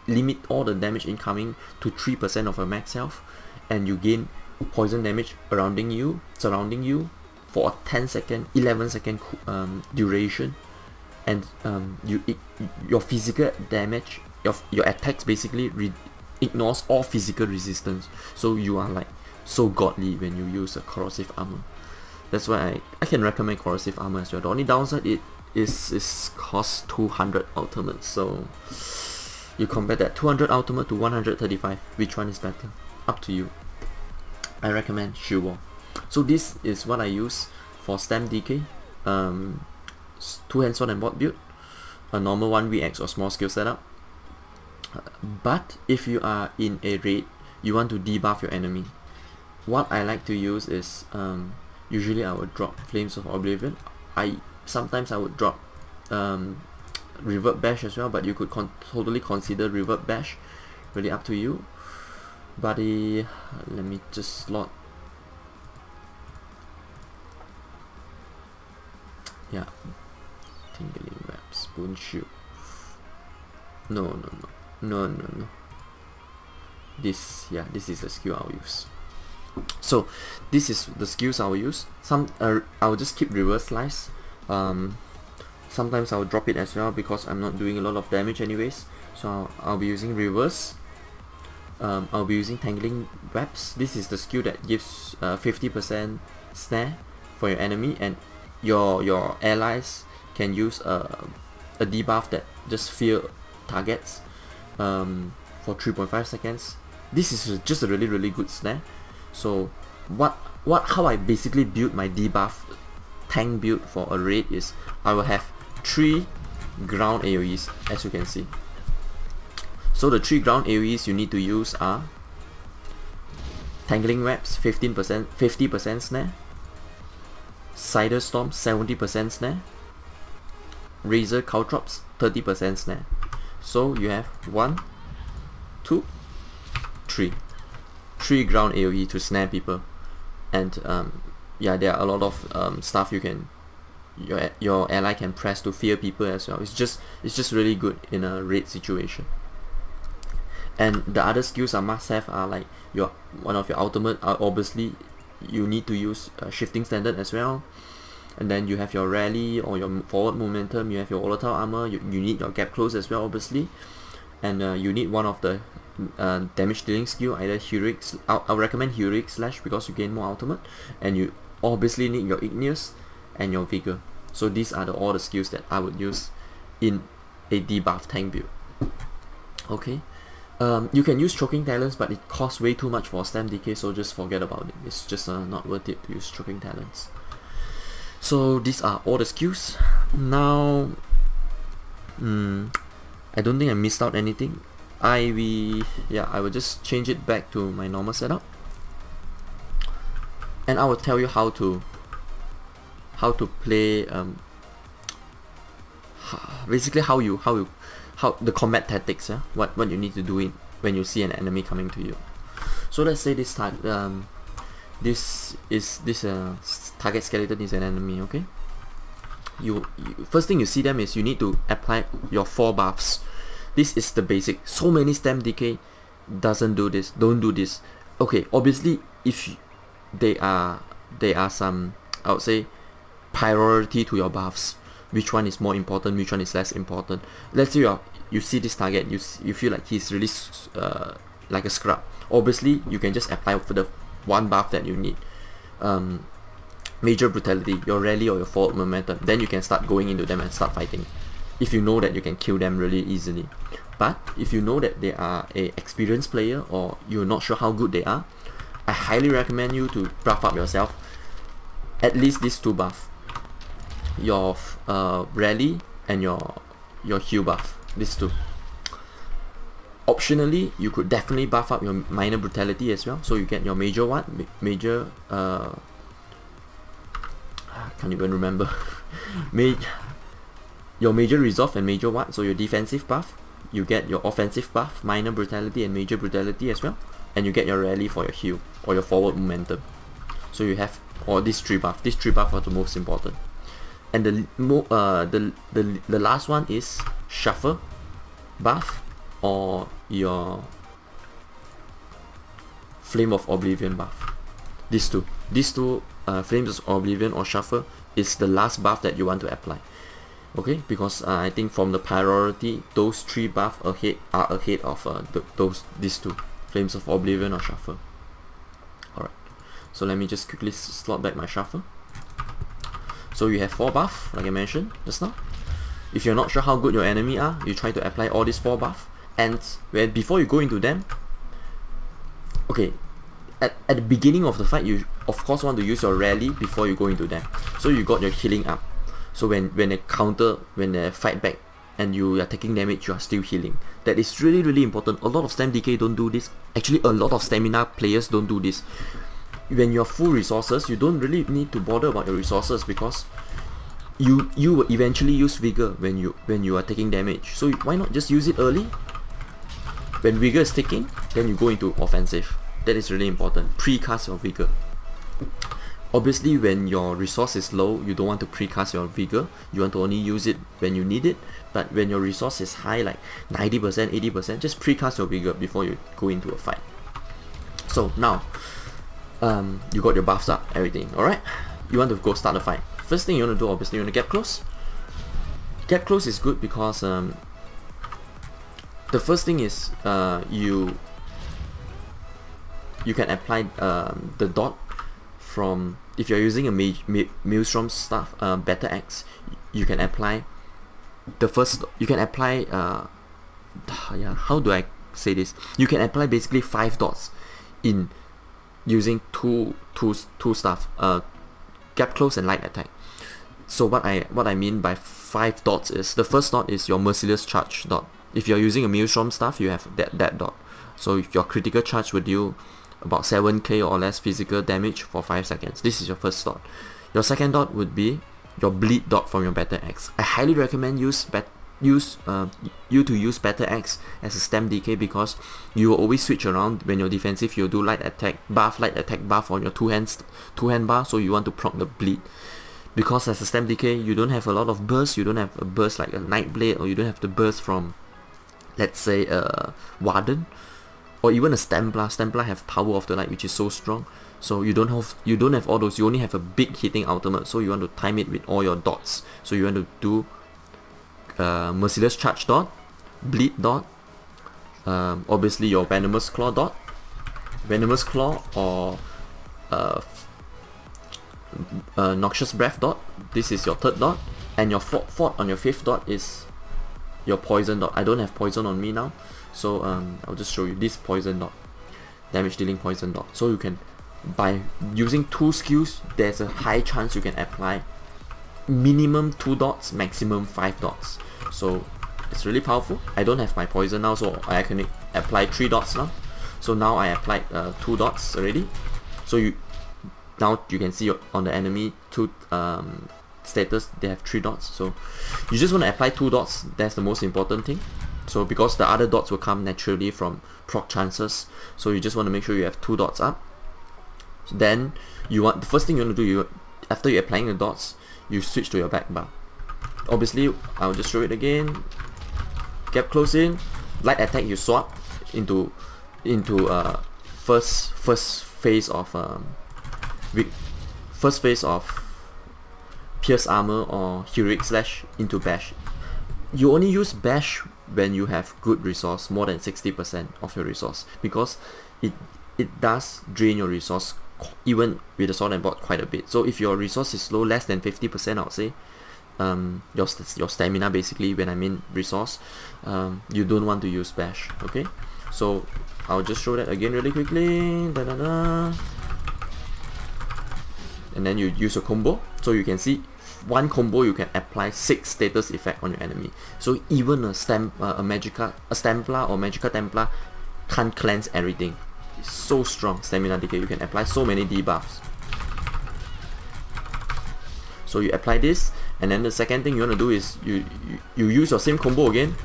limit all the damage incoming to 3% of your max health, and you gain poison damage surrounding you for a 10-second, 11-second duration. And your physical damage, your attacks basically ignores all physical resistance. So you are like so godly when you use a Corrosive armor. That's why I can recommend Corrosive armor as well. The only downside, it costs 200 ultimate. So you compare that 200 ultimate to 135. Which one is better? Up to you. I recommend Shield Wall. So this is what I use for Stam DK. 2-hand sword and bot build, a normal 1vx or small skill setup. But if you are in a raid, you want to debuff your enemy, what I like to use is usually I would drop Flames of Oblivion. Sometimes I would drop Revert Bash as well, but you could totally consider Revert Bash, really up to you. Buddy, let me just slot. Yeah, Tingling Web, Spoon Shield. No. This is the skill I'll use. So this is the skills I'll use. I'll just keep Reverse Slice. Sometimes I'll drop it as well, because I'm not doing a lot of damage anyways. So I'll be using Reverse. I'll be using Tangling Webs. This is the skill that gives 50% snare for your enemy, and your allies can use a debuff that just fear targets for 3.5 seconds. This is just a really good snare. So how I basically build my debuff tank build for a raid is I will have 3 ground AoEs, as you can see. So the 3 ground AoEs you need to use are Tangling Webs, 50% snare, Cider Storm, 70% snare, Razor Caltrops, 30% snare. So you have 1, 2, 3. 3 ground AoE to snare people. And yeah, there are a lot of stuff you can, your ally can press to fear people as well. It's just really good in a raid situation. And the other skills I must have are like one of your ultimate. Obviously, you need to use shifting standard as well. And then you have your rally or your forward momentum. You have your volatile armor. You need your gap close as well, obviously. And you need one of the damage dealing skill, either heroic. I'll recommend heroic slash because you gain more ultimate. And you obviously need your igneous and your vigor. So these are all the skills that I would use in a debuff tank build. Okay. You can use choking talents, but it costs way too much for stam DK, so just forget about it. It's just not worth it to use choking talents. So these are all the skills. Now, I don't think I missed out anything. I will just change it back to my normal setup, and I will tell you how to play. Basically, how the combat tactics, yeah? What you need to do when you see an enemy coming to you. So let's say this target skeleton is an enemy. Okay, you first thing you see them is you need to apply your 4 buffs. This is the basic. So many stam DK don't do this. Okay, obviously if they are some, I would say, priority to your buffs. Which one is more important, which one is less important. Let's say you see this target, you feel like he's really like a scrub. Obviously you can just apply for the one buff that you need. Major brutality, your rally or your forward momentum. Then you can start going into them and start fighting, if you know that you can kill them really easily. But if you know that they are a experienced player or you're not sure how good they are, I highly recommend you to buff up yourself. At least these 2 buffs, your rally and your heal buff, these 2. Optionally, you could definitely buff up your minor brutality as well, so you get your major can't even remember. Your major resolve and major what, so your defensive buff, you get your offensive buff, minor brutality and major brutality as well, and you get your rally for your heal or your forward momentum. So you have all these 3 buffs. These 3 buffs are the most important. And the last one is shuffle buff or your flame of oblivion buff. These two flames of oblivion or shuffle is the last buff that you want to apply. Okay, because I think from the priority, those 3 buffs are ahead of these 2, flames of oblivion or shuffle. Alright, so let me just quickly slot back my shuffle. So you have 4 buff, like I mentioned just now. If you're not sure how good your enemy are, you try to apply all these 4 buff. And before you go into them, okay, at the beginning of the fight, you of course want to use your rally before you go into them. So you got your healing up. So when they fight back and you are taking damage, you are still healing. That is really, really important. A lot of stam DK don't do this. Actually, a lot of stamina players don't do this. When you're full resources, you don't really need to bother about your resources, because you will eventually use vigor when you are taking damage. So why not just use it early? When vigor is ticking, then you go into offensive. That is really important. Precast your vigor. Obviously, when your resource is low, you don't want to precast your vigor. You want to only use it when you need it. But when your resource is high, like 90%, 80%, just precast your vigor before you go into a fight. So now, you got your buffs up, everything, alright? You want to go start a fight. First thing you want to do, obviously, you want to get close. Get close is good because the first thing is you can apply the dot from, if you're using a Maelstrom stuff, Better Axe, you can apply the first, you can apply yeah, how do I say this? You can apply basically 5 dots in using two stuff, gap close and light attack. So what I mean by 5 dots is, the first dot is your merciless charge dot. If you're using a Maelstrom stuff, you have that dot. So if your critical charge would deal about 7k or less physical damage for 5 seconds. This is your first dot. Your second dot would be your bleed dot from your Better Axe. I highly recommend use you to use Better Axe as a stem DK, because you will always switch around. When you're defensive, you'll do light attack buff on your two hand bar, so you want to proc the bleed. Because as a stem DK, you don't have a lot of burst, you don't have a burst like a Nightblade, or you don't have the burst from, let's say, Warden, or even a Stemplar. Stemplar have Power of the Light, which is so strong. So you don't have all those. You only have a big hitting ultimate, so you want to time it with all your dots. So you want to do Merciless Charge dot, Bleed dot, obviously your Venomous Claw dot, Venomous Claw, or Noxious Breath dot. This is your third dot, and your fourth on your fifth dot is your Poison dot. I don't have Poison on me now, so I'll just show you this Poison dot, damage dealing Poison dot. So you can, by using 2 skills, there's a high chance you can apply minimum 2 dots, maximum 5 dots. So it's really powerful. I don't have my Poison now, so I can apply 3 dots now. So now I applied 2 dots already. So now you can see on the enemy 2 status, they have 3 dots. So you just want to apply 2 dots. That's the most important thing. So because the other dots will come naturally from proc chances, so you just want to make sure you have 2 dots up. Then the first thing you want to do, after you're applying the dots, you switch to your back bar. Obviously, I'll just show it again. Get close in, light attack, you swap into first phase of Pierce Armor or Heroic Slash into Bash. You only use Bash when you have good resource, more than 60% of your resource, because it does drain your resource even with the sword and board quite a bit. So if your resource is low, less than 50%, I would say, your stamina basically, when I mean resource, you don't want to use Bash. Okay, so I'll just show that again really quickly. And then you use a combo. So you can see one combo you can apply 6 status effect on your enemy. So even a Stemplar or Magica Templar can't cleanse everything. It's so strong, stamina decay. You can apply so many debuffs. So you apply this, and then the second thing you want to do is you use your same combo again,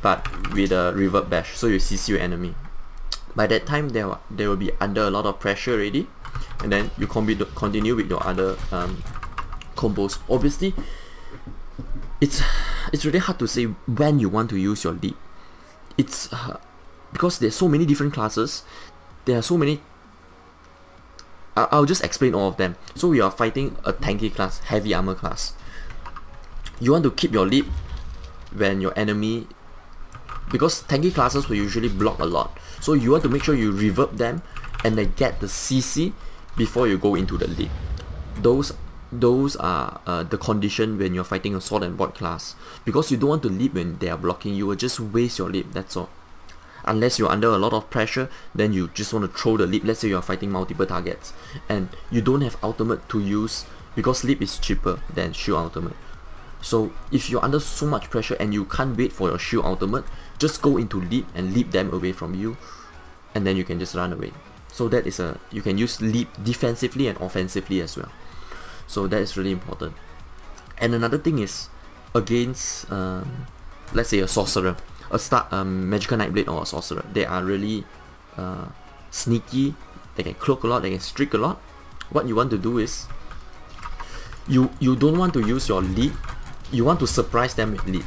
but with a Reverb Bash. So you CC your enemy. By that time, they will be under a lot of pressure already, and then you continue with your other combos. Obviously, it's really hard to say when you want to use your leap. It's because there's so many different classes. There are so many. I'll just explain all of them. So we are fighting a tanky class, heavy armor class. You want to keep your leap when your enemy, because tanky classes will usually block a lot. So you want to make sure you reverb them and they get the CC before you go into the leap. Those are the condition when you're fighting a sword and board class, because you don't want to leap when they are blocking. You will just waste your leap, that's all. Unless you're under a lot of pressure, then you just want to throw the leap. Let's say you're fighting multiple targets and you don't have ultimate to use, because leap is cheaper than shield ultimate. So if you're under so much pressure and you can't wait for your shield ultimate, just go into leap and leap them away from you, and then you can just run away. So that is you can use leap defensively and offensively as well. So that is really important. And another thing is, against let's say a sorcerer, a Magical Nightblade or a sorcerer, they are really sneaky. They can cloak a lot, they can streak a lot. What you want to do is, you don't want to use your lead. You want to surprise them with lead.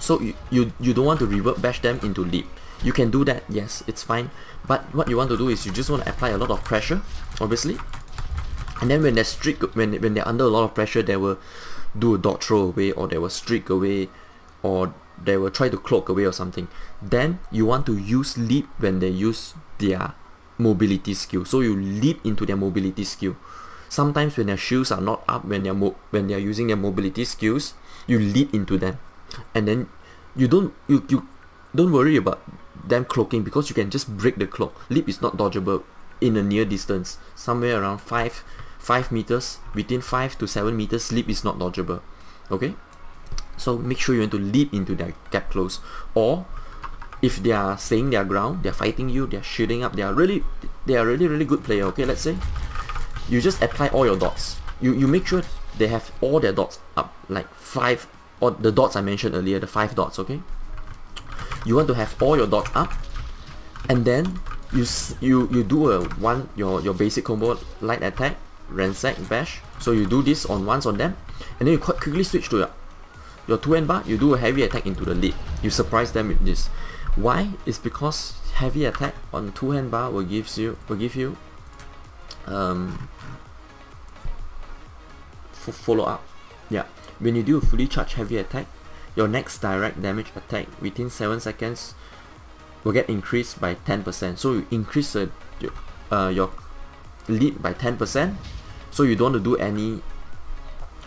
So you don't want to reverb bash them into lead. You can do that, yes, it's fine. But what you want to do is you just want to apply a lot of pressure, obviously. And then when they streak, when they're under a lot of pressure, they will do a dodge throw away, or they will streak away, or they will try to cloak away or something. Then you want to use leap when they use their mobility skill. So you leap into their mobility skill. Sometimes when their shields are not up, when they're using their mobility skills, you leap into them, and then you don't worry about them cloaking, because you can just break the cloak. Leap is not dodgeable in a near distance, somewhere around 5 meters, between 5 to 7 meters. Leap is not dodgeable. Okay, so make sure you want to leap into their gap close. Or if they are staying their ground, they're fighting you, they're shielding up, they are really good player. Okay, let's say you just apply all your dots. You make sure they have all their dots up, like 5 or the dots I mentioned earlier, the 5 dots, okay? You want to have all your dots up, and then you do your basic combo, light attack, ransack, bash. So you do this on once on them, and then you quickly switch to your 2-hand bar, you do a heavy attack into the lead. You surprise them with this. Why? It's because heavy attack on 2-hand bar will give you follow up. Yeah, when you do a fully charged heavy attack, your next direct damage attack within 7 seconds will get increased by 10%. So you increase your lead by 10%. So you don't want to do any,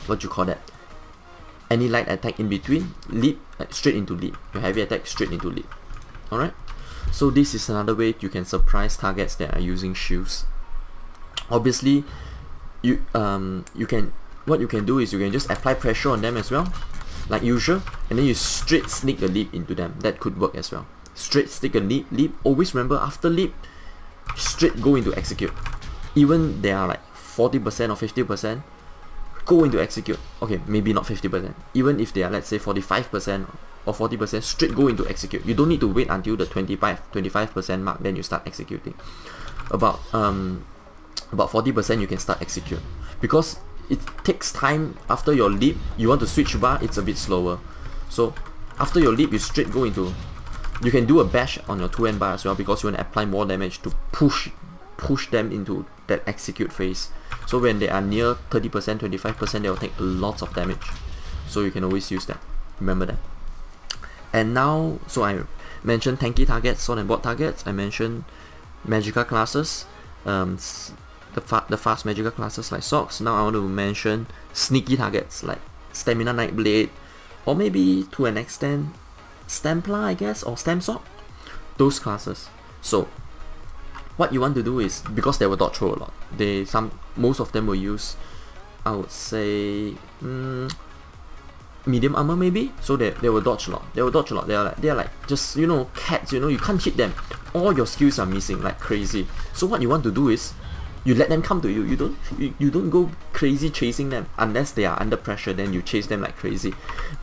what you call that, any light attack in between. Lead straight into lead. Your heavy attack straight into lead. Alright. So this is another way you can surprise targets that are using shields. Obviously, what you can do is you can just apply pressure on them as well, like usual, and then you straight sneak a leap into them. That could work as well. Straight stick a leap. Always remember, after leap, straight go into execute. Even they are like 40% or 50%, go into execute. Okay, maybe not 50%. Even if they are, let's say, 45% or 40%, straight go into execute. You don't need to wait until the 25% mark, then you start executing. About 40% you can start execute, because it takes time. After your leap, you want to switch bar, it's a bit slower. So after your leap, you straight go into, you can do a bash on your 2-hand bar as well, because you want to apply more damage to push them into that execute phase. So when they are near 30%, 25%, they will take lots of damage. So you can always use that. Remember that. And now, so I mentioned tanky targets, sword and board targets. I mentioned magical classes, the fast magical classes like socks. Now I want to mention sneaky targets like Stamina Nightblade, or maybe to an extent Stampla, I guess, or Stamp Sword. Those classes. So what you want to do is, because they will dodge throw a lot, most of them will use, I would say, medium armor maybe. So they will dodge a lot. They are like just, you know, cats. You know, you can't hit them. All your skills are missing like crazy. So what you want to do is, you let them come to you. You don't go crazy chasing them unless they are under pressure. Then you chase them like crazy.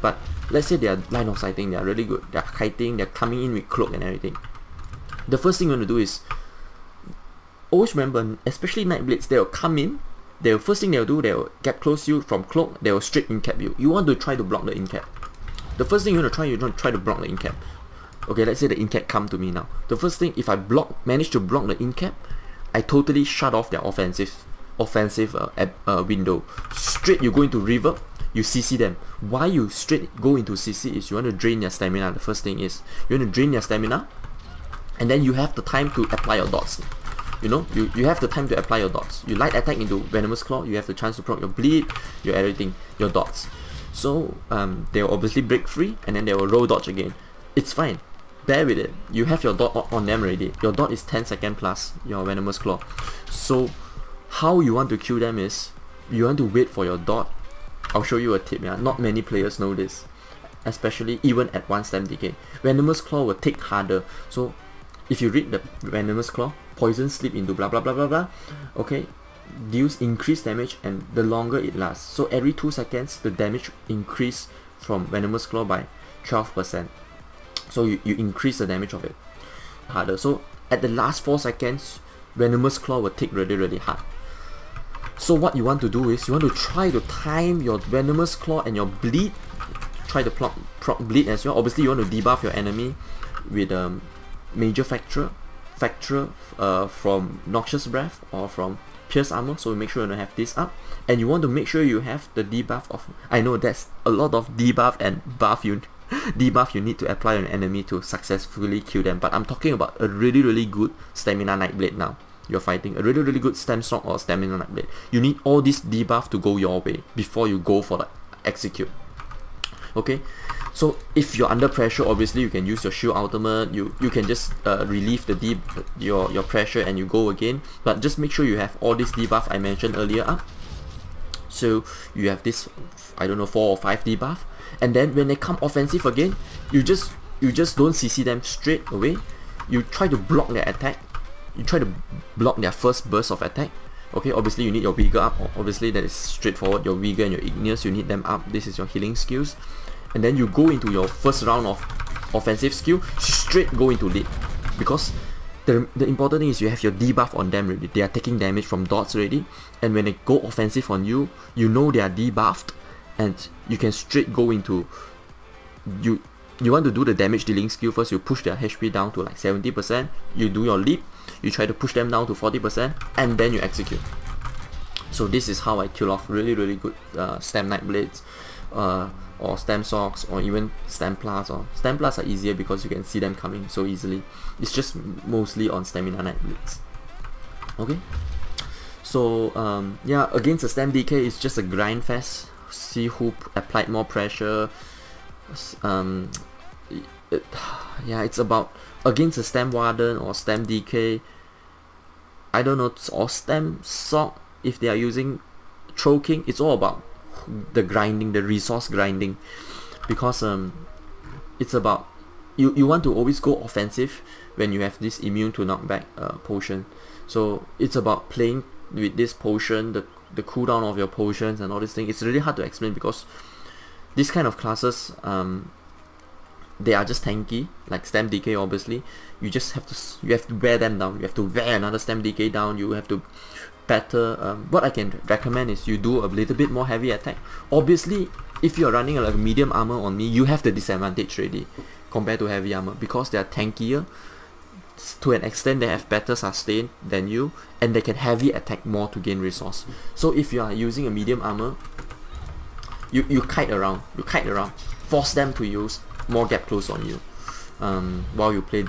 But let's say they are line of sighting. They are really good. They are kiting. They are coming in with cloak and everything. The first thing you want to do is, always remember, especially Nightblades, they will come in. First thing they will do, they will get close to you from cloak. They will straight incap you. You want to try to block the incap. The first thing you want to try to block the incap. Okay, let's say the incap come to me now. The first thing, if I manage to block the incap, I totally shut off their offensive window. Straight you go into reverb, you CC them. Why you straight go into CC is you want to drain their stamina. The first thing is you want to drain their stamina, and then you have the time to apply your dots. You know, you have the time to apply your dots. You light attack into Venomous Claw, you have the chance to proc your bleed, your everything, your dots. So they will obviously break free, and then they will roll dodge again. It's fine. Bear with it. You have your dot on them already. Your dot is 10 seconds plus your Venomous Claw. So how you want to kill them is, you want to wait for your dot. I'll show you a tip. Yeah, not many players know this, especially even at 1 stamp decay. Venomous Claw will tick harder. So if you read the Venomous Claw, poison slip into blah blah blah blah blah. Okay, deals increased damage, and the longer it lasts. So every 2 seconds the damage increase from Venomous Claw by 12%. So you increase the damage of it harder. So at the last 4 seconds, Venomous Claw will tick really hard. So what you want to do is, you want to try to time your Venomous Claw and your bleed. Try to proc bleed as well. Obviously you want to debuff your enemy with Major Fracture from Noxious Breath or from Pierce Armor. So make sure you have this up, and you want to make sure you have the debuff of, I know that's a lot of debuff and buff debuff you need to apply on an enemy to successfully kill them, but I'm talking about a really good Stamina Nightblade now. You're fighting a really good Stamp Sword or Stamina Nightblade. You need all this debuff to go your way before you go for the execute. Okay, so if you're under pressure, obviously you can use your shield ultimate. You can just relieve your pressure and you go again, but just make sure you have all this debuff I mentioned earlier up. So you have this, I don't know, 4 or 5 debuff, and then when they come offensive again, you just don't CC them straight away. You try to block their attack. You try to block their first burst of attack. Okay, obviously you need your Vigor up. Obviously that is straightforward. Your Vigor and your Igneous, you need them up. This is your healing skills. and then you go into your first round of offensive skill, straight go into lead, because the important thing is you have your debuff on them already. They are taking damage from dots already, and when they go offensive on you, you know they are debuffed, and you can straight go into, you want to do the damage dealing skill first. You push their HP down to like 70%, you do your leap, you try to push them down to 40%, and then you execute. So this is how I kill off really good Stem Knight Blades, or Stem Socks, or even Stem Plus. Or Stem Plus are easier because you can see them coming so easily. It's just mostly on Stamina Knight Blades. Okay, so yeah, against the Stem DK, it's just a grind fest. See who applied more pressure. Yeah, it's about against a Stem Warden or Stem DK, I don't know, or Stem Sock if they are using Troll King. It's all about the grinding, the resource grinding, because it's about you want to always go offensive when you have this immune to knockback potion. So it's about playing with this potion, the cooldown of your potions and all this thing. It's really hard to explain because this kind of classes, they are just tanky, like Stem DK. Obviously you have to wear them down. You have to wear another Stem DK down. You have to better, what I can recommend is you do a little bit more heavy attack. Obviously if you're running like medium armor on me, you have the disadvantage already compared to heavy armor, because they are tankier to an extent. They have better sustain than you, and they can heavy attack more to gain resource. So if you are using a medium armor, you kite around, force them to use more gap close on you while you play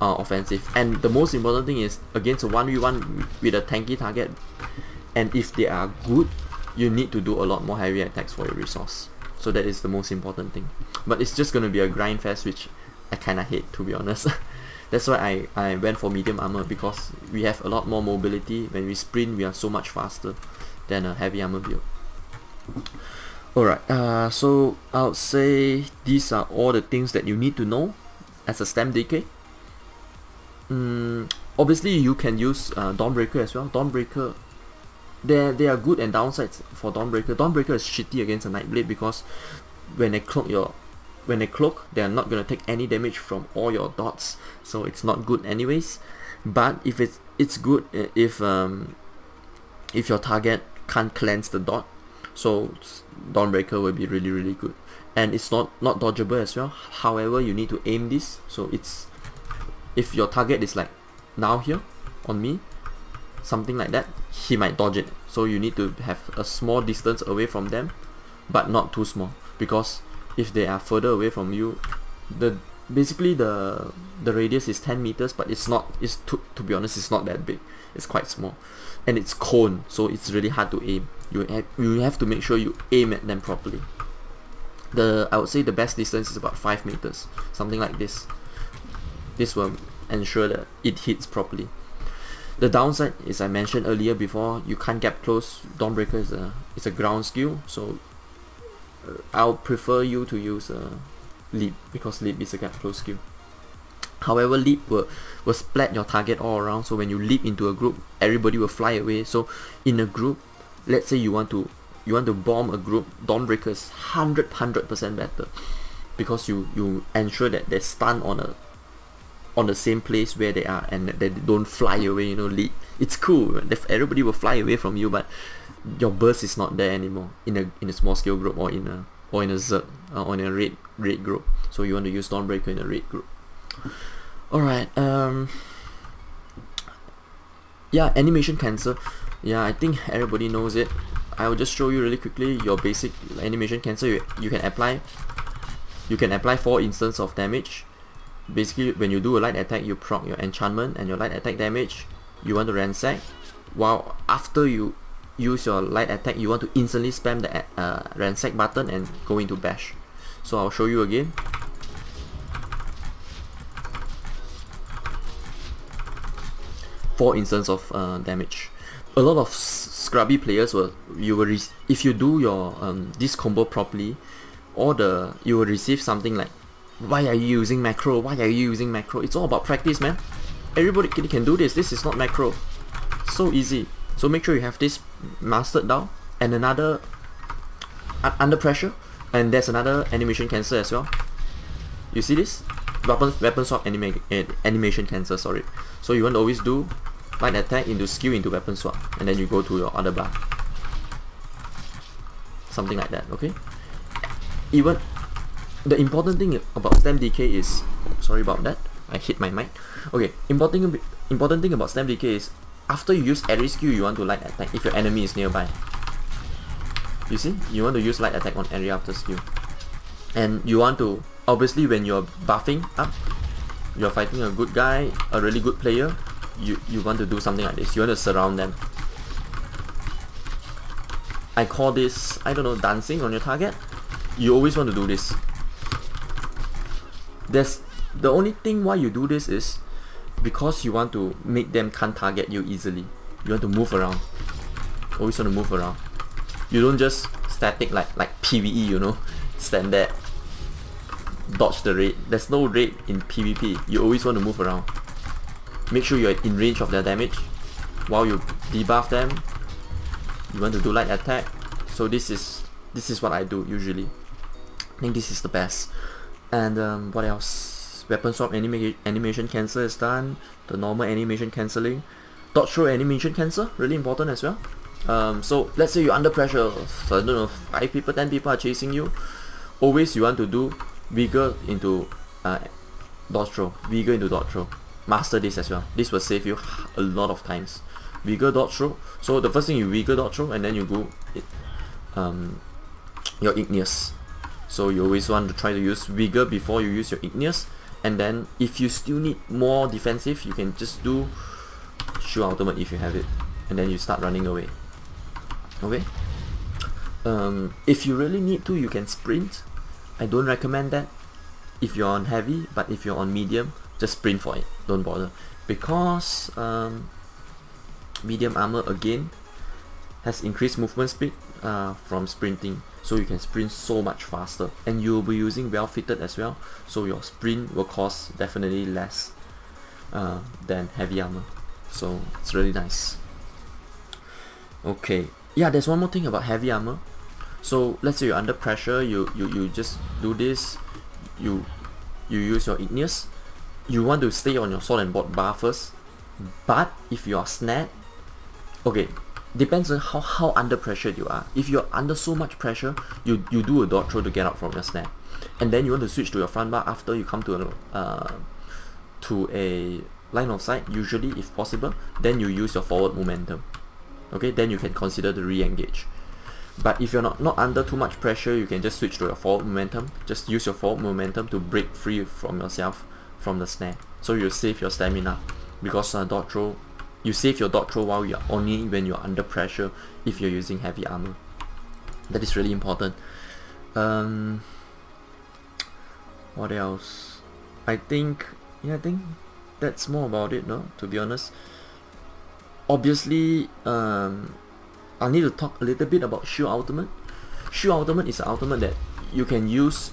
offensive. And the most important thing is against a 1v1 with a tanky target, and if they are good, you need to do a lot more heavy attacks for your resource. So that is the most important thing. But it's just gonna be a grind fest, which I kinda hate, to be honest. That's why I went for medium armor, because we have a lot more mobility. When we sprint, we are so much faster than a heavy armor build. Alright, so I would say these are all the things that you need to know as a Stem DK. Obviously you can use Dawnbreaker as well. Dawnbreaker, there are good and downsides for Dawnbreaker. Dawnbreaker is shitty against a Nightblade because when they cloak they are not gonna take any damage from all your dots, so it's not good anyways. But if it's good if your target can't cleanse the dot, so Dawnbreaker will be really good. And it's not dodgeable as well. However, you need to aim this, so it's, if your target is like now here on me, something like that, he might dodge it. So you need to have a small distance away from them, but not too small, because if they are further away from you, basically the radius is 10 meters, but to be honest, it's not that big. It's quite small, and it's cone, so it's really hard to aim. You have to make sure you aim at them properly. I would say the best distance is about 5 meters, something like this. This will ensure that it hits properly. The downside is, I mentioned earlier before, you can't gap close. Dawnbreaker is a ground skill, so I'll prefer you to use Leap, because Leap is a gap close skill. However, Leap will splat your target all around, so when you leap into a group, everybody will fly away. So in a group, let's say you want to bomb a group, Dawnbreaker is 100% better, because you ensure that they stun on the same place where they are, and they don't fly away. You know, Leap, it's cool. Everybody will fly away from you, but your burst is not there anymore in a small scale group, or in a Zerg, or in a raid group. So you want to use Dawnbreaker in a raid group. Alright, yeah, animation cancel. Yeah, I think everybody knows it. I will just show you really quickly your basic animation cancel. You can apply 4 instances of damage. Basically, when you do a light attack, you proc your enchantment and your light attack damage. You want to ransack, while after you use your light attack, you want to instantly spam the ransack button and go into bash. So I'll show you again. Four instances of damage. A lot of scrubby players if you do your this combo properly, you will receive something like, why are you using macro? Why are you using macro? It's all about practice, man. Everybody can do this. This is not macro. So easy. So make sure you have this mastered down. And another, under pressure, And there's another animation cancel as well. You see this? Weapon swap animation cancel, sorry. So you want to always do light attack into skill into weapon swap, and then you go to your other bar. Something like that, okay? Even the important thing about stem decay is, sorry about that, I hit my mic. Okay, important thing about stem decay is after you use every skill, you want to light attack if your enemy is nearby. You see, you want to use light attack on every after skill, and you want to, obviously when you're buffing up, you're fighting a good guy, a really good player, you want to do something like this. You want to surround them. I call this, I don't know, dancing on your target. You always want to do this. The only thing why you do this is because you want to make them can't target you easily. You want to move around. Always want to move around. You don't just static like PvE, you know, stand there, dodge the raid. There's no raid in PvP. You always want to move around. Make sure you're in range of their damage while you debuff them. You want to do light attack. So this is what I do usually. I think this is the best. And what else? Weapon swap animation cancel is done. The normal animation cancelling. Dodge throw animation cancel, really important as well. So let's say you're under pressure, so I don't know, 5 people, 10 people are chasing you. Always you want to do vigor into dodge throw. Vigor into dodge throw. Master this as well. This will save you a lot of times. Vigor dodge throw. So the first thing you vigor dodge throw, and then you go your igneous. So you always want to try to use vigor before you use your igneous. And then if you still need more defensive, you can just do shoe ultimate if you have it, and then you start running away. Okay. If you really need to, you can sprint. I don't recommend that if you're on heavy, but if you're on medium, just sprint for it. Don't bother, because medium armor again has increased movement speed from sprinting, so you can sprint so much faster, and you'll be using well fitted as well, so your sprint will cost definitely less than heavy armor. So it's really nice. Okay, yeah, there's one more thing about heavy armor. So let's say you're under pressure, you just do this, you use your igneous. You want to stay on your sword and board bar first, but if you are snared, okay, depends on how under pressure you are. If you're under so much pressure, you do a dodge throw to get out from your snare, and then you want to switch to your front bar after you come to a line of sight, usually if possible. Then you use your forward momentum. Okay, then you can consider the re-engage. But if you're not under too much pressure, you can just switch to your forward momentum. Just use your forward momentum to break free from yourself from the snare, so you save your stamina, because dodge throw, you save your dodge throw while you're only when you're under pressure if you're using heavy armor. That is really important. What else? I think that's more about it, no? To be honest. Obviously, I need to talk a little bit about Shoe Ultimate. Shoe Ultimate is an ultimate that you can use,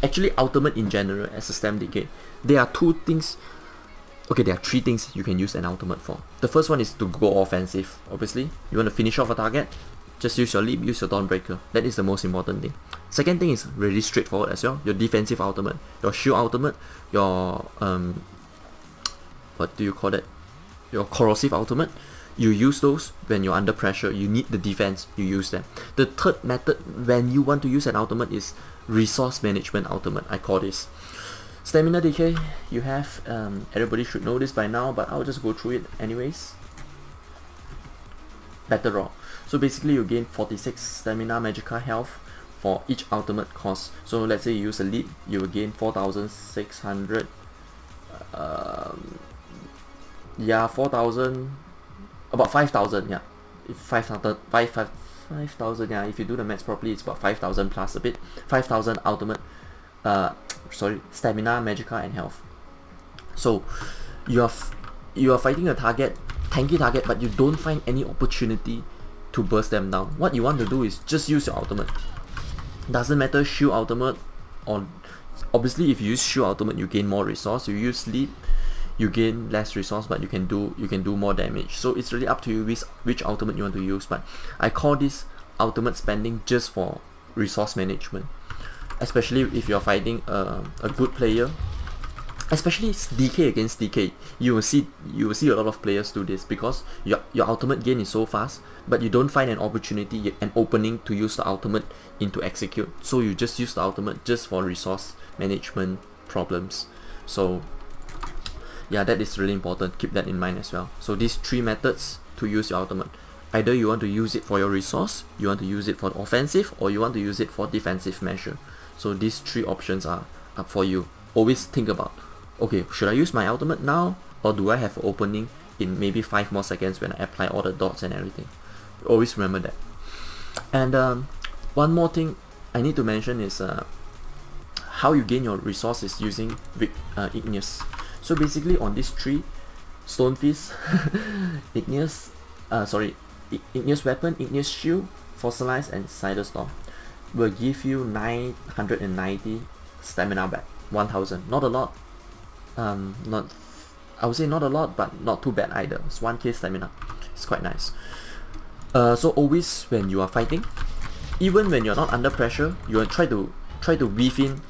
actually ultimate in general as a stem decay. There are two things, okay, there are three things you can use an ultimate for. The first one is to go offensive. Obviously, you want to finish off a target, just use your leap, use your Dawnbreaker. That is the most important thing. Second thing is really straightforward as well. Your defensive ultimate, your Shoe Ultimate, your what do you call that? Your corrosive ultimate. You use those when you're under pressure, you need the defense, you use them. The third method when you want to use an ultimate is resource management ultimate, I call this. Stamina decay, you have, everybody should know this by now, but I'll just go through it anyways. Battle Raw. So basically you gain 46 stamina magica health for each ultimate cost. So let's say you use a lead, you will gain 4,600, yeah, 4,000, about 5,000, yeah. If 5,000, yeah, if you do the maths properly, it's about 5,000 plus a bit. 5,000 ultimate, stamina, magica, and health. So you are fighting a target, tanky target, but you don't find any opportunity to burst them down. What you want to do is just use your ultimate. Doesn't matter Shoe Ultimate, or obviously if you use Shoe Ultimate, you gain more resource. You use Sleep, you gain less resource, but you can do more damage. So it's really up to you which ultimate you want to use. But I call this ultimate spending just for resource management, especially if you're fighting a good player. Especially DK against DK, you will see a lot of players do this, because your ultimate gain is so fast, but you don't find an opportunity, an opening to use the ultimate into execute. So you just use the ultimate just for resource management problems. So yeah, that is really important. Keep that in mind as well. So these 3 methods to use your ultimate. Either you want to use it for your resource, you want to use it for the offensive, or you want to use it for defensive measure. So these 3 options are up for you. Always think about, okay, should I use my ultimate now, or do I have an opening in maybe 5 more seconds when I apply all the dots and everything? Always remember that. And one more thing I need to mention is how you gain your resources using igneous. So basically on this tree, Stone Fist, igneous weapon, igneous shield, fossilized, and Cider Storm will give you 990 stamina back. 1000, not a lot. I would say not a lot, but not too bad either. It's 1k stamina. It's quite nice. So always when you are fighting, even when you're not under pressure, you will try to weave in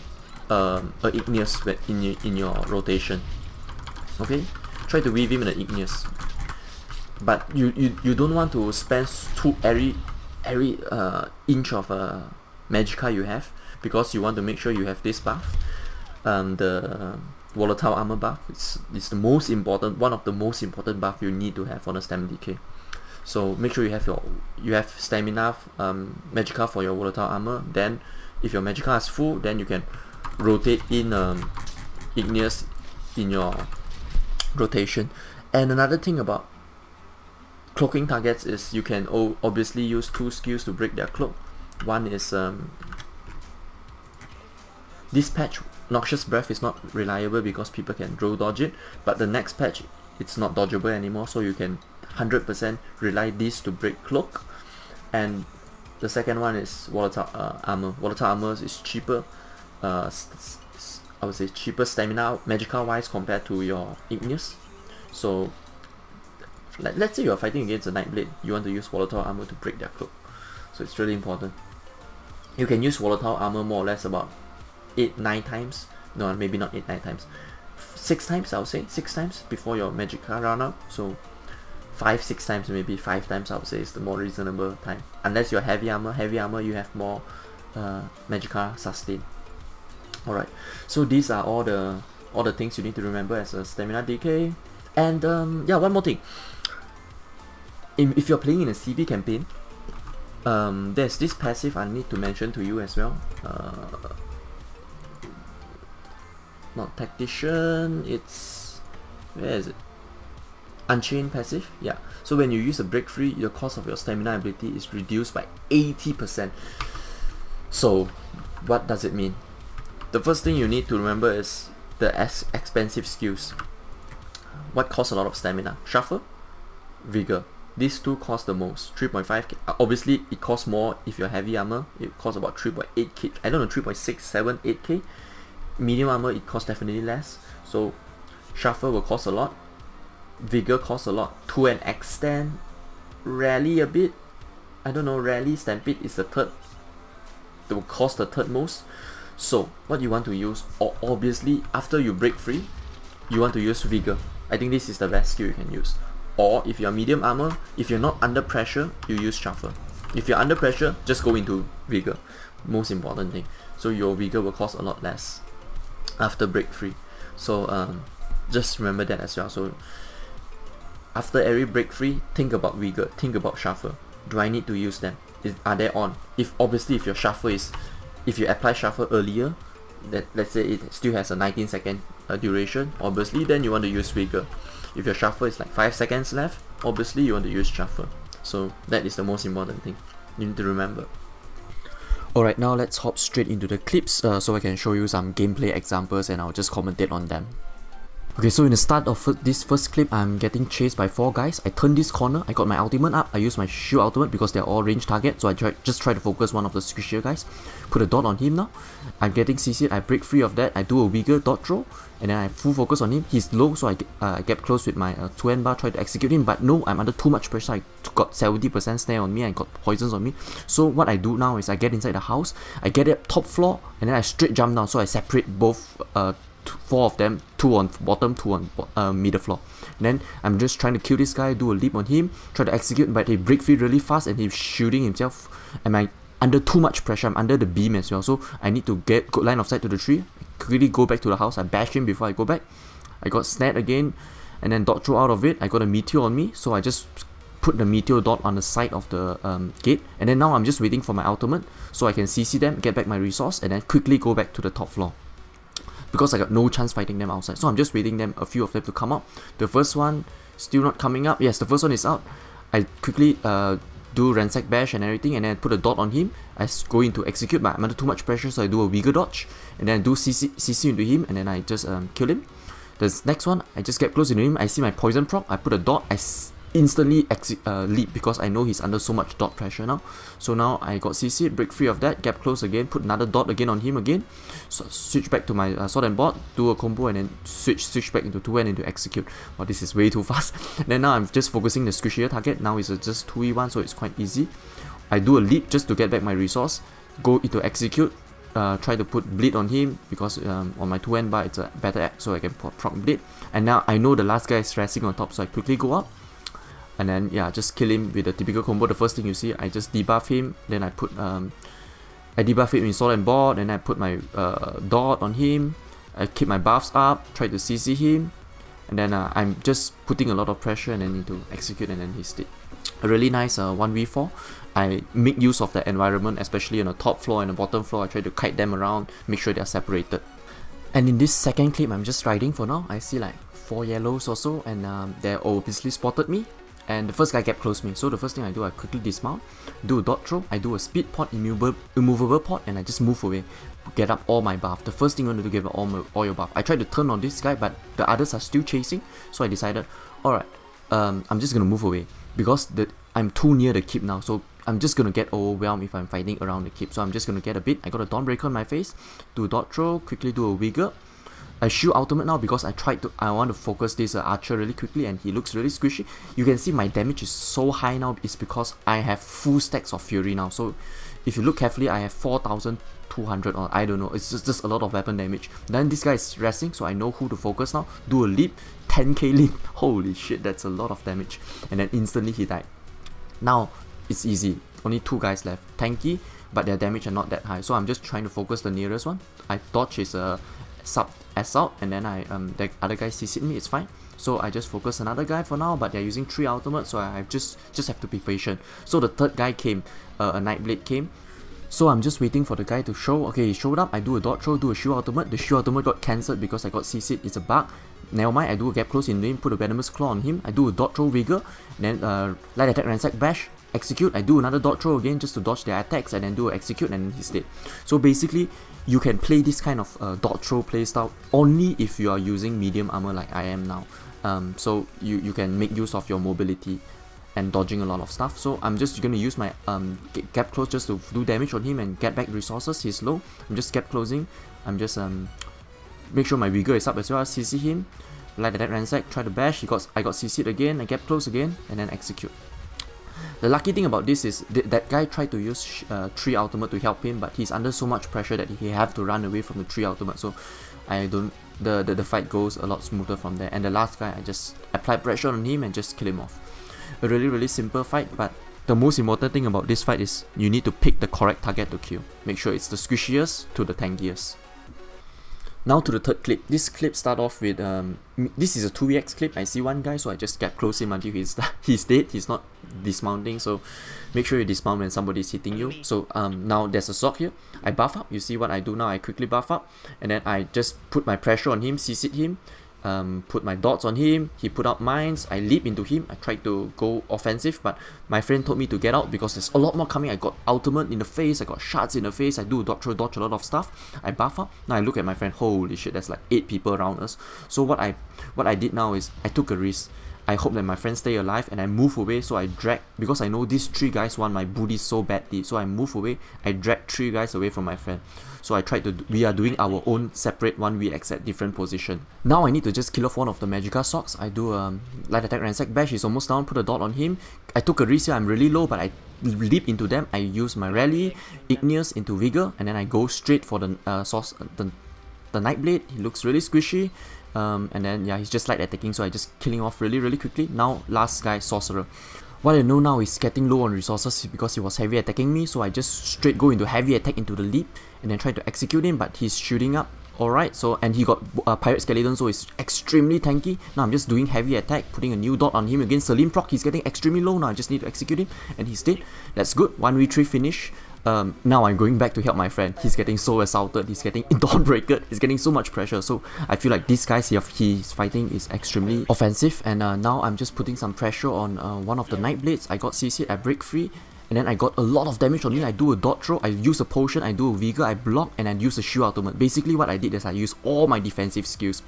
a igneous in your rotation. Okay, try to weave in an igneous, but you don't want to spend every inch of magicka you have, because you want to make sure you have this buff. The volatile armor buff is the most important, one of the most important buff you need to have for the stamina decay. So make sure you have stamina magicka for your volatile armor. Then if your magicka is full, then you can rotate in igneous in your rotation. And another thing about cloaking targets is you can obviously use 2 skills to break their cloak. One is this patch, Noxious Breath, is not reliable because people can roll dodge it, but the next patch it's not dodgeable anymore, so you can 100% rely this to break cloak. And the second one is volatile armor. Volatile armor is cheaper, I would say cheaper stamina magicka wise compared to your igneous. So let's say you're fighting against a Nightblade, you want to use volatile armor to break their cloak. So it's really important. You can use volatile armor more or less about 8-9 times. No, maybe not 8-9 times. 6 times, I would say. 6 times before your magicka run out. So 5-6 times, maybe 5 times I would say is the more reasonable time. Unless you're heavy armor. Heavy armor you have more magicka sustain. Alright. So these are all the things you need to remember as a stamina decay. And yeah, one more thing. If you're playing in a CB campaign, there's this passive I need to mention to you as well. Not Tactician, it's, where is it? Unchained passive, yeah. So when you use a break free, the cost of your stamina ability is reduced by 80%. So what does it mean? The first thing you need to remember is the expensive skills. What costs a lot of stamina? Shuffle, Vigor. These 2 cost the most. 3.5k. Obviously it costs more if you're heavy armor. It costs about 3.8k. I don't know, 3.6, 7, 8k. Medium armor it costs definitely less. So Shuffle will cost a lot. Vigor costs a lot. To an extent. Rally a bit. I don't know, Rally, Stampede is the third. It will cost the third most. So what you want to use, obviously after you break free, you want to use Vigor. I think this is the best skill you can use. Or if you're medium armor, if you're not under pressure, you use Shuffle. If you're under pressure, just go into Vigor. Most important thing. So your Vigor will cost a lot less after break free. So just remember that as well. So after every break free, think about Vigor, think about Shuffle. Do I need to use them? Are they on? If your Shuffle is, if you apply Shuffle earlier, that let's say it still has a 19-second duration, obviously then you want to use Vigor. If your Shuffle is like 5 seconds left, obviously you want to use Shuffle. So that is the most important thing you need to remember. Alright, now let's hop straight into the clips so I can show you some gameplay examples and I'll just commentate on them. Okay, so in the start of this first clip, I'm getting chased by 4 guys. I turn this corner, I got my ultimate up, I use my shield ultimate because they're all range target, so I just try to focus one of the squishier guys. Put a dot on him now. I'm getting CC'd, I break free of that, I do a Wiggle dot throw, and then I full focus on him. He's low, so I get close with my 2N bar, try to execute him, but no, I'm under too much pressure. I got 70% snare on me, I got poisons on me. So what I do now is I get inside the house, I get it top floor, and then I straight jump down, so I separate both 4 of them, 2 on bottom, 2 on middle floor. And then I'm just trying to kill this guy, do a leap on him, try to execute, but he break free really fast and he's shooting himself. And I'm under too much pressure, I'm under the beam as well, so I need to get good line of sight to the tree. Quickly go back to the house, I bash him before I go back. I got snared again, and then dot throw out of it. I got a meteor on me, so I just put the meteor dot on the side of the gate, and then now I'm just waiting for my ultimate so I can CC them, get back my resource, and then quickly go back to the top floor, because I got no chance fighting them outside. So I'm just waiting a few of them to come up. The first one still not coming up. Yes, the first one is out. I quickly do ransack bash and everything, and then put a dot on him. I go into execute, but I'm under too much pressure, so I do a Wiggle dodge, and then I do CC into him, and then I just kill him. The next one, I just get close into him. I see my poison proc. I put a dot. I instantly leap because I know he's under so much dot pressure now. So now I got CC, break free of that, get close again, put another dot again on him again. So switch back to my sword and board, do a combo, and then switch back into 2N into execute. Well, this is way too fast. Then now I'm just focusing the squishier target. Now it's just 2v1, so it's quite easy. I do a leap just to get back my resource, go into execute, try to put bleed on him because on my 2N bar it's a better act, so I can proc bleed. And now I know the last guy is resting on top, so I quickly go up. And then yeah, just kill him with the typical combo. The first thing you see, I just debuff him, then I put I debuff him in sword and board, and I put my dot on him. I keep my buffs up, try to CC him, and then I'm just putting a lot of pressure and then need to execute, and then he's dead. A really nice 1v4. I make use of the environment, especially on the top floor and the bottom floor. I try to kite them around, make sure they are separated. And in this second clip, I'm just riding for now. I see like 4 yellows or so, and they obviously spotted me. And the first guy kept close to me, so the first thing I do, I quickly dismount, do a dot throw, I do a speed pot, immovable pot, and I just move away, get up all my buff. The first thing you want to do, give up all your buff. I tried to turn on this guy, but the others are still chasing, so I decided, alright, I'm just gonna move away, because I'm too near the keep now, so I'm just gonna get overwhelmed if I'm fighting around the keep. So I'm just gonna get a bit. I got a Dawnbreaker on my face, do a dot throw, quickly do a Wiggle. I shoot ultimate now because I want to focus this archer really quickly, and he looks really squishy. You can see my damage is so high now. It's because I have full stacks of fury now. So if you look carefully, I have 4,200, or I don't know, it's just a lot of weapon damage. Then this guy is resting, so I know who to focus now. Do a leap, 10k leap. Holy shit, that's a lot of damage. And then instantly he died. Now it's easy, only 2 guys left. Tanky, but their damage are not that high, so I'm just trying to focus the nearest one. I dodge his sub S out, and then the other guy CC'd me, it's fine. So I just focus another guy for now, but they're using 3 ultimates, so I just have to be patient. So the third guy came, a Nightblade came. So I'm just waiting for the guy to show. Okay, he showed up, I do a dot throw, do a shield ultimate. The shield ultimate got cancelled because I got CC'd, it's a bug. Never mind, I do a gap close in him, put a venomous claw on him, I do a dot throw Wiggle, and then light attack ransack bash, execute. I do another dot throw again just to dodge their attacks, and then do a execute, and he's dead. So basically, you can play this kind of dot throw playstyle only if you are using medium armor like I am now. So you can make use of your mobility and dodging a lot of stuff. So I'm just gonna use my gap close just to do damage on him and get back resources. He's low. I'm just gap closing. I'm just make sure my Wiggle is up as well. CC him, light attack ransack, try to bash. I got CC'd again. I gap close again, and then execute. The lucky thing about this is that guy tried to use 3 ultimate to help him, but he's under so much pressure that he have to run away from the 3 ultimate. So the fight goes a lot smoother from there. And the last guy, I just apply pressure on him and just kill him off. A really simple fight, but the most important thing about this fight is you need to pick the correct target to kill. Make sure it's the squishiest to the tankiest. Now to the third clip. This clip start off with this is a 2x clip. I see one guy, so I just get close him until he's dead. He's not dismounting, so make sure you dismount when somebody's hitting you. So now there's a sock here. I buff up. You see what I do now? I quickly buff up, and then I just put my pressure on him, CC'd him, put my dots on him, he put out mines, I leap into him, I tried to go offensive, but my friend told me to get out because there's a lot more coming. I got ultimate in the face, I got shards in the face, I do dodge a lot of stuff, I buff up. Now I look at my friend, holy shit, there's like 8 people around us. So what I did now is, I took a risk. I hope that my friends stay alive and I move away, so I drag, because I know these 3 guys want my booty so badly, so I move away, I drag 3 guys away from my friend. So I tried to, we are doing our own separate 1vx at different position. Now I need to just kill off one of the Magica socks. I do light attack ransack bash, he's almost down, put a dot on him. I took a risk here, I'm really low, but I leap into them. I use my rally, igneous into vigor, and then I go straight for the the Nightblade. He looks really squishy. And then yeah, he's just light attacking, so I just killing off really quickly. Now last guy, Sorcerer. What I know now is getting low on resources because he was heavy attacking me, so I just straight go into heavy attack into the leap and then try to execute him, but he's shooting up. Alright, so and he got Pirate Skeleton, so it's extremely tanky. Now I'm just doing heavy attack, putting a new dot on him against Salim proc. He's getting extremely low now, I just need to execute him and he's dead. That's good, 1v3 finish. Now I'm going back to help my friend. He's getting so assaulted, he's getting Dawnbreaker, he's getting so much pressure. So I feel like this guy he's fighting is extremely offensive, and now I'm just putting some pressure on one of the Nightblades. I got CC, I break free, and then I got a lot of damage on me. I do a dot throw, I use a potion, I do a vigor, I block, and I use a shield ultimate. Basically what I did is I used all my defensive skills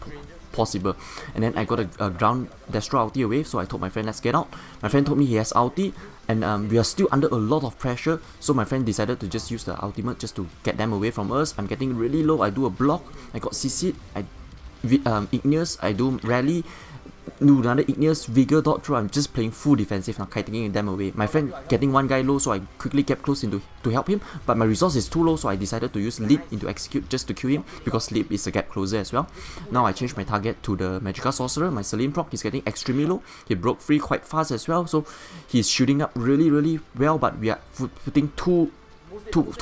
possible, and then I got a ground Destro ulti away, so I told my friend let's get out. My friend told me he has ulti, and we are still under a lot of pressure, so my friend decided to just use the ultimate just to get them away from us. I'm getting really low, I do a block, I got CC'd, I igneous, I do rally, do another igneous, vigor, dot throw. I'm just playing full defensive now, kiting them away. My friend getting one guy low, so I quickly kept close to help him, but my resource is too low, so I decided to use leap into execute just to kill him, because leap is a gap closer as well. Now I changed my target to the Magica Sorcerer. My Salim proc, he's getting extremely low, he broke free quite fast as well, so he's shooting up really well, but we are putting two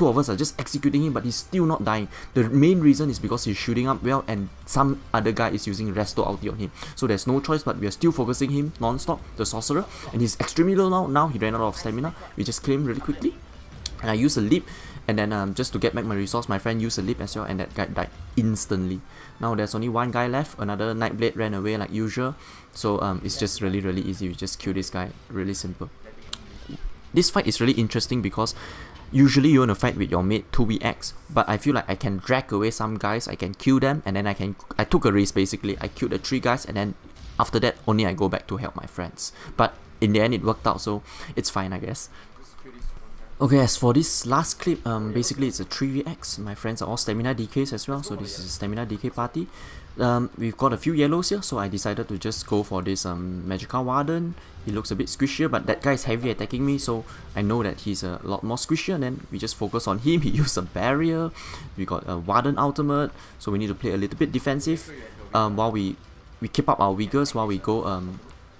of us are just executing him, but he's still not dying. The main reason is because he's shooting up well and some other guy is using resto ulti on him, so there's no choice, but we are still focusing him non-stop, the Sorcerer, and he's extremely low now. He ran out of stamina, we just kill him really quickly, and I use a leap, and then just to get back my resource, my friend used a leap as well, and that guy died instantly. Now there's only one guy left, another Nightblade ran away like usual, so it's just really easy. We just kill this guy, really simple. This fight is really interesting because usually you want to fight with your mate 2vx, but I feel like I can drag away some guys, I can kill them, and then I took a risk basically. I killed the 3 guys, and then after that only I go back to help my friends. But in the end it worked out, so it's fine I guess. Okay, as for this last clip, basically it's a 3vx. My friends are all stamina DKs as well, so this is a stamina DK party. We've got a few yellows here, so I decided to just go for this Magica Warden. He looks a bit squishier, but that guy is heavy attacking me, so I know that he's a lot more squishier, and then we just focus on him. He used a barrier, we got a Warden ultimate, so we need to play a little bit defensive while we keep up our vigors, while we go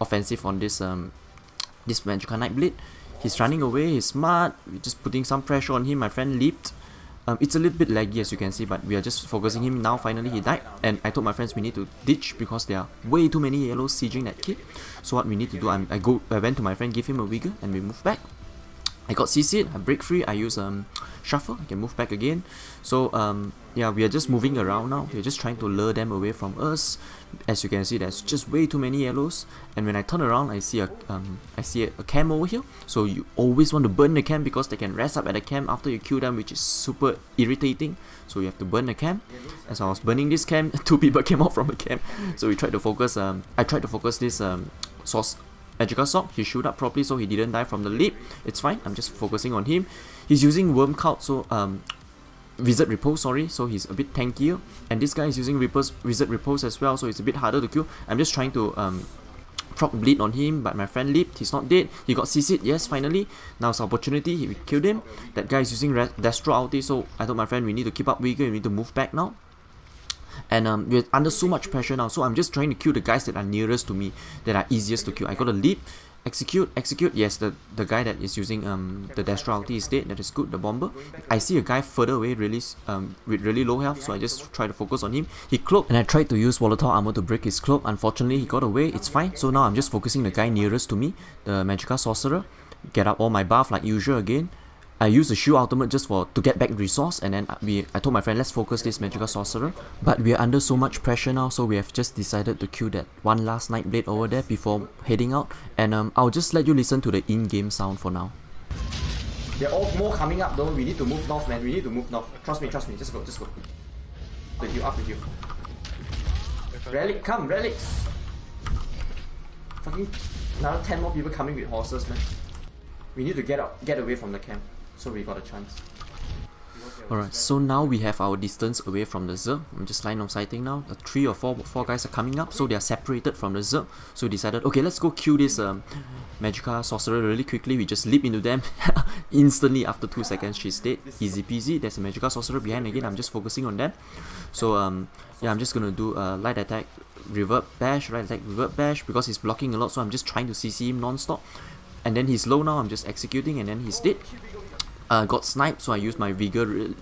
offensive on this this Magica Nightblade. He's running away, he's smart, we're just putting some pressure on him. My friend leaped. It's a little bit laggy as you can see, but we are just focusing him now. Finally he died, and I told my friends we need to ditch because there are way too many yellows sieging that kid. So what we need to do, I went to my friend, give him a vigor, and we move back. I got CC'd, I break free, I use shuffle, I can move back again. So yeah, we are just moving around now. We're just trying to lure them away from us. As you can see, there's just way too many yellows, and when I turn around I see a camp over here. So you always want to burn the camp because they can rest up at the camp after you kill them, which is super irritating. So you have to burn the camp. As I was burning this camp, 2 people came out from the camp, so we tried to focus I tried to focus this Magica Sock. He shoot up properly, so he didn't die from the leap. It's fine, I'm just focusing on him. He's using Worm Cult, so Wizard Repose, sorry, so he's a bit tankier, and this guy is using Wizard Repose as well, so it's a bit harder to kill. I'm just trying to proc bleed on him, but my friend leaped, he's not dead. He got CC'd, yes, finally. Now it's opportunity, we killed him. That guy is using Destro ulti, so I told my friend we need to keep up vigor, we need to move back now. And we're under so much pressure now, so I'm just trying to kill the guys that are nearest to me, that are easiest to kill. I got a leap, execute, yes, the guy that is using the Destro ulti is dead, that is good, the bomber. I see a guy further away with really low health, so I just try to focus on him. He cloaked, and I tried to use volatile armor to break his cloak. Unfortunately he got away, it's fine. So now I'm just focusing the guy nearest to me, the Magica Sorcerer. Get up all my buff like usual again. I used the shield ultimate just to get back resource, and then I told my friend, let's focus this magical sorcerer. But we are under so much pressure now, so we have just decided to kill that one last night blade over there before heading out. And I'll just let you listen to the in-game sound for now. They're all more coming up though. We need to move north, man. We need to move north. Trust me. Just go. With you, up with you. Relic, come, relics. Fucking another 10 more people coming with horses, man. We need to get away from the camp, so we got a chance. Alright, so now we have our distance away from the Zerg. I'm just line of sighting now. 3 or 4 guys are coming up, so they are separated from the Zerg. So we decided, okay, let's go kill this Magica Sorcerer really quickly. We just leap into them. Instantly after 2 seconds she's dead. Easy peasy. There's a Magica Sorcerer behind again. I'm just focusing on them. So yeah, I'm just gonna do light attack, revert bash, right attack, revert bash, because he's blocking a lot, so I'm just trying to CC him non-stop. And then he's low now, I'm just executing, and then he's dead. Got sniped, so I used my vigor,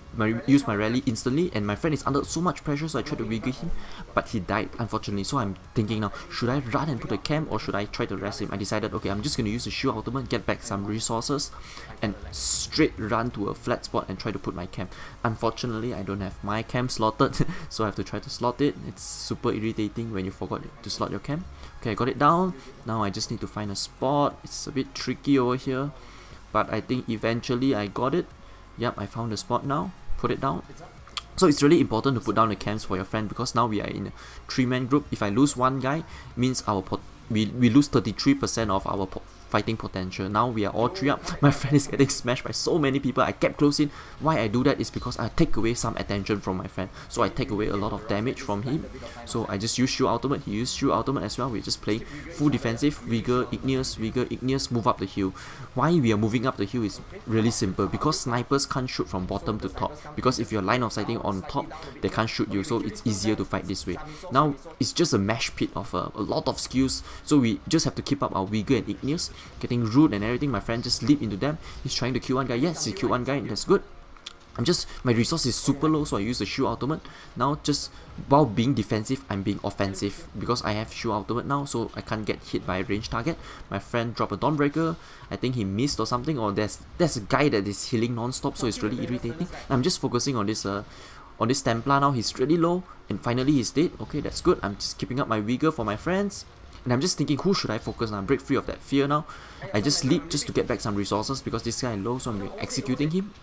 used my rally instantly, and my friend is under so much pressure, so I tried to vigor him, but he died unfortunately. So I'm thinking now, should I run and put a camp, or should I try to rest him? I decided, okay, I'm just gonna use the shield ultimate, get back some resources, and straight run to a flat spot and try to put my camp. Unfortunately, I don't have my camp slotted, so I have to try to slot it. It's super irritating when you forgot to slot your camp. Okay, I got it down. Now I just need to find a spot. It's a bit tricky over here, but I think eventually I got it. Yep, I found the spot now. Put it down. So it's really important to put down the camps for your friend, because now we are in a 3-man group. If I lose one guy, means we lose 33% of our fighting potential. Now we are all 3 up. My friend is getting smashed by so many people. I kept close in. Why I do that is because I take away some attention from my friend. So I take away a lot of damage from him. So I just use shield ultimate. He used shield ultimate as well. We just play full defensive. Vigor, igneous, move up the hill. Why we are moving up the hill is really simple. Because snipers can't shoot from bottom to top. Because if you're line of sighting on top, they can't shoot you. So it's easier to fight this way. Now it's just a mash pit of a lot of skills. So we just have to keep up our vigor and igneous. Getting rude and everything. My friend just leap into them. He's trying to kill one guy. Yes, he killed one guy. That's good. My resource is super low, so I use the shield ultimate. Now just while being defensive, I'm being offensive, because I have shield ultimate now, so I can't get hit by a ranged target. My friend dropped a Dawnbreaker. I think he missed or something, or there's a guy that is healing non-stop, so it's really irritating. I'm just focusing on this Templar now. He's really low, and finally he's dead. Okay, that's good. I'm just keeping up my vigor for my friends. And I'm just thinking, who should I focus on? Break free of that fear now. I just leap just to get back some resources, because this guy is low, so I'm executing him.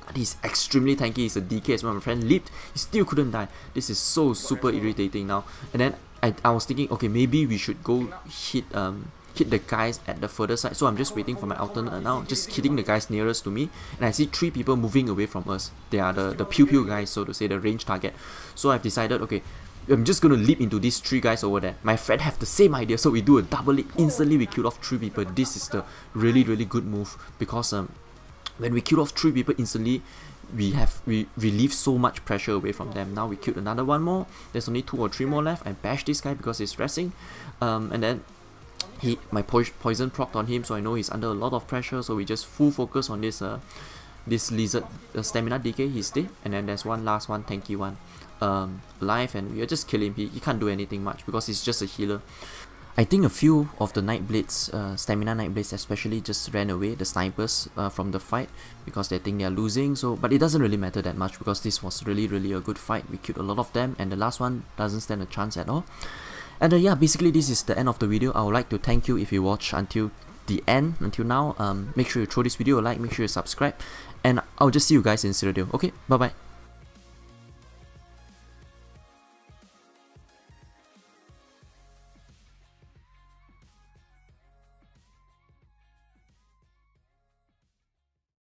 And he's extremely tanky. He's a DK as well. My friend leaped. He still couldn't die. This is so super irritating now. And then I was thinking, okay, maybe we should go hit the guys at the further side. So I'm just waiting for my alternate now, just hitting the guys nearest to me. And I see 3 people moving away from us. They are the pew guys, so to say, the range target. So I've decided, okay, I'm just gonna leap into these 3 guys over there. My friend have the same idea, so we do a double leap. Instantly we killed off 3 people. This is the really good move, because when we killed off 3 people instantly, we relieve so much pressure away from them. Now we killed another one more. There's only 2 or 3 more left. I bashed this guy because he's resting, and then my poison procced on him, so I know he's under a lot of pressure. So we just full focus on this lizard stamina DK. He's dead, and then there's one last one, tanky one, alive, and we are just killing him. He can't do anything much because he's just a healer. I think a few of the Nightblades, stamina Nightblades especially, just ran away, the snipers, from the fight, because they think they are losing. So, but it doesn't really matter that much, because this was really a good fight. We killed a lot of them, and the last one doesn't stand a chance at all. And yeah, basically this is the end of the video. I would like to thank you if you watched until the end, until now. Make sure you throw this video a like, make sure you subscribe, and I'll just see you guys in Cyrodiil. Okay, bye bye.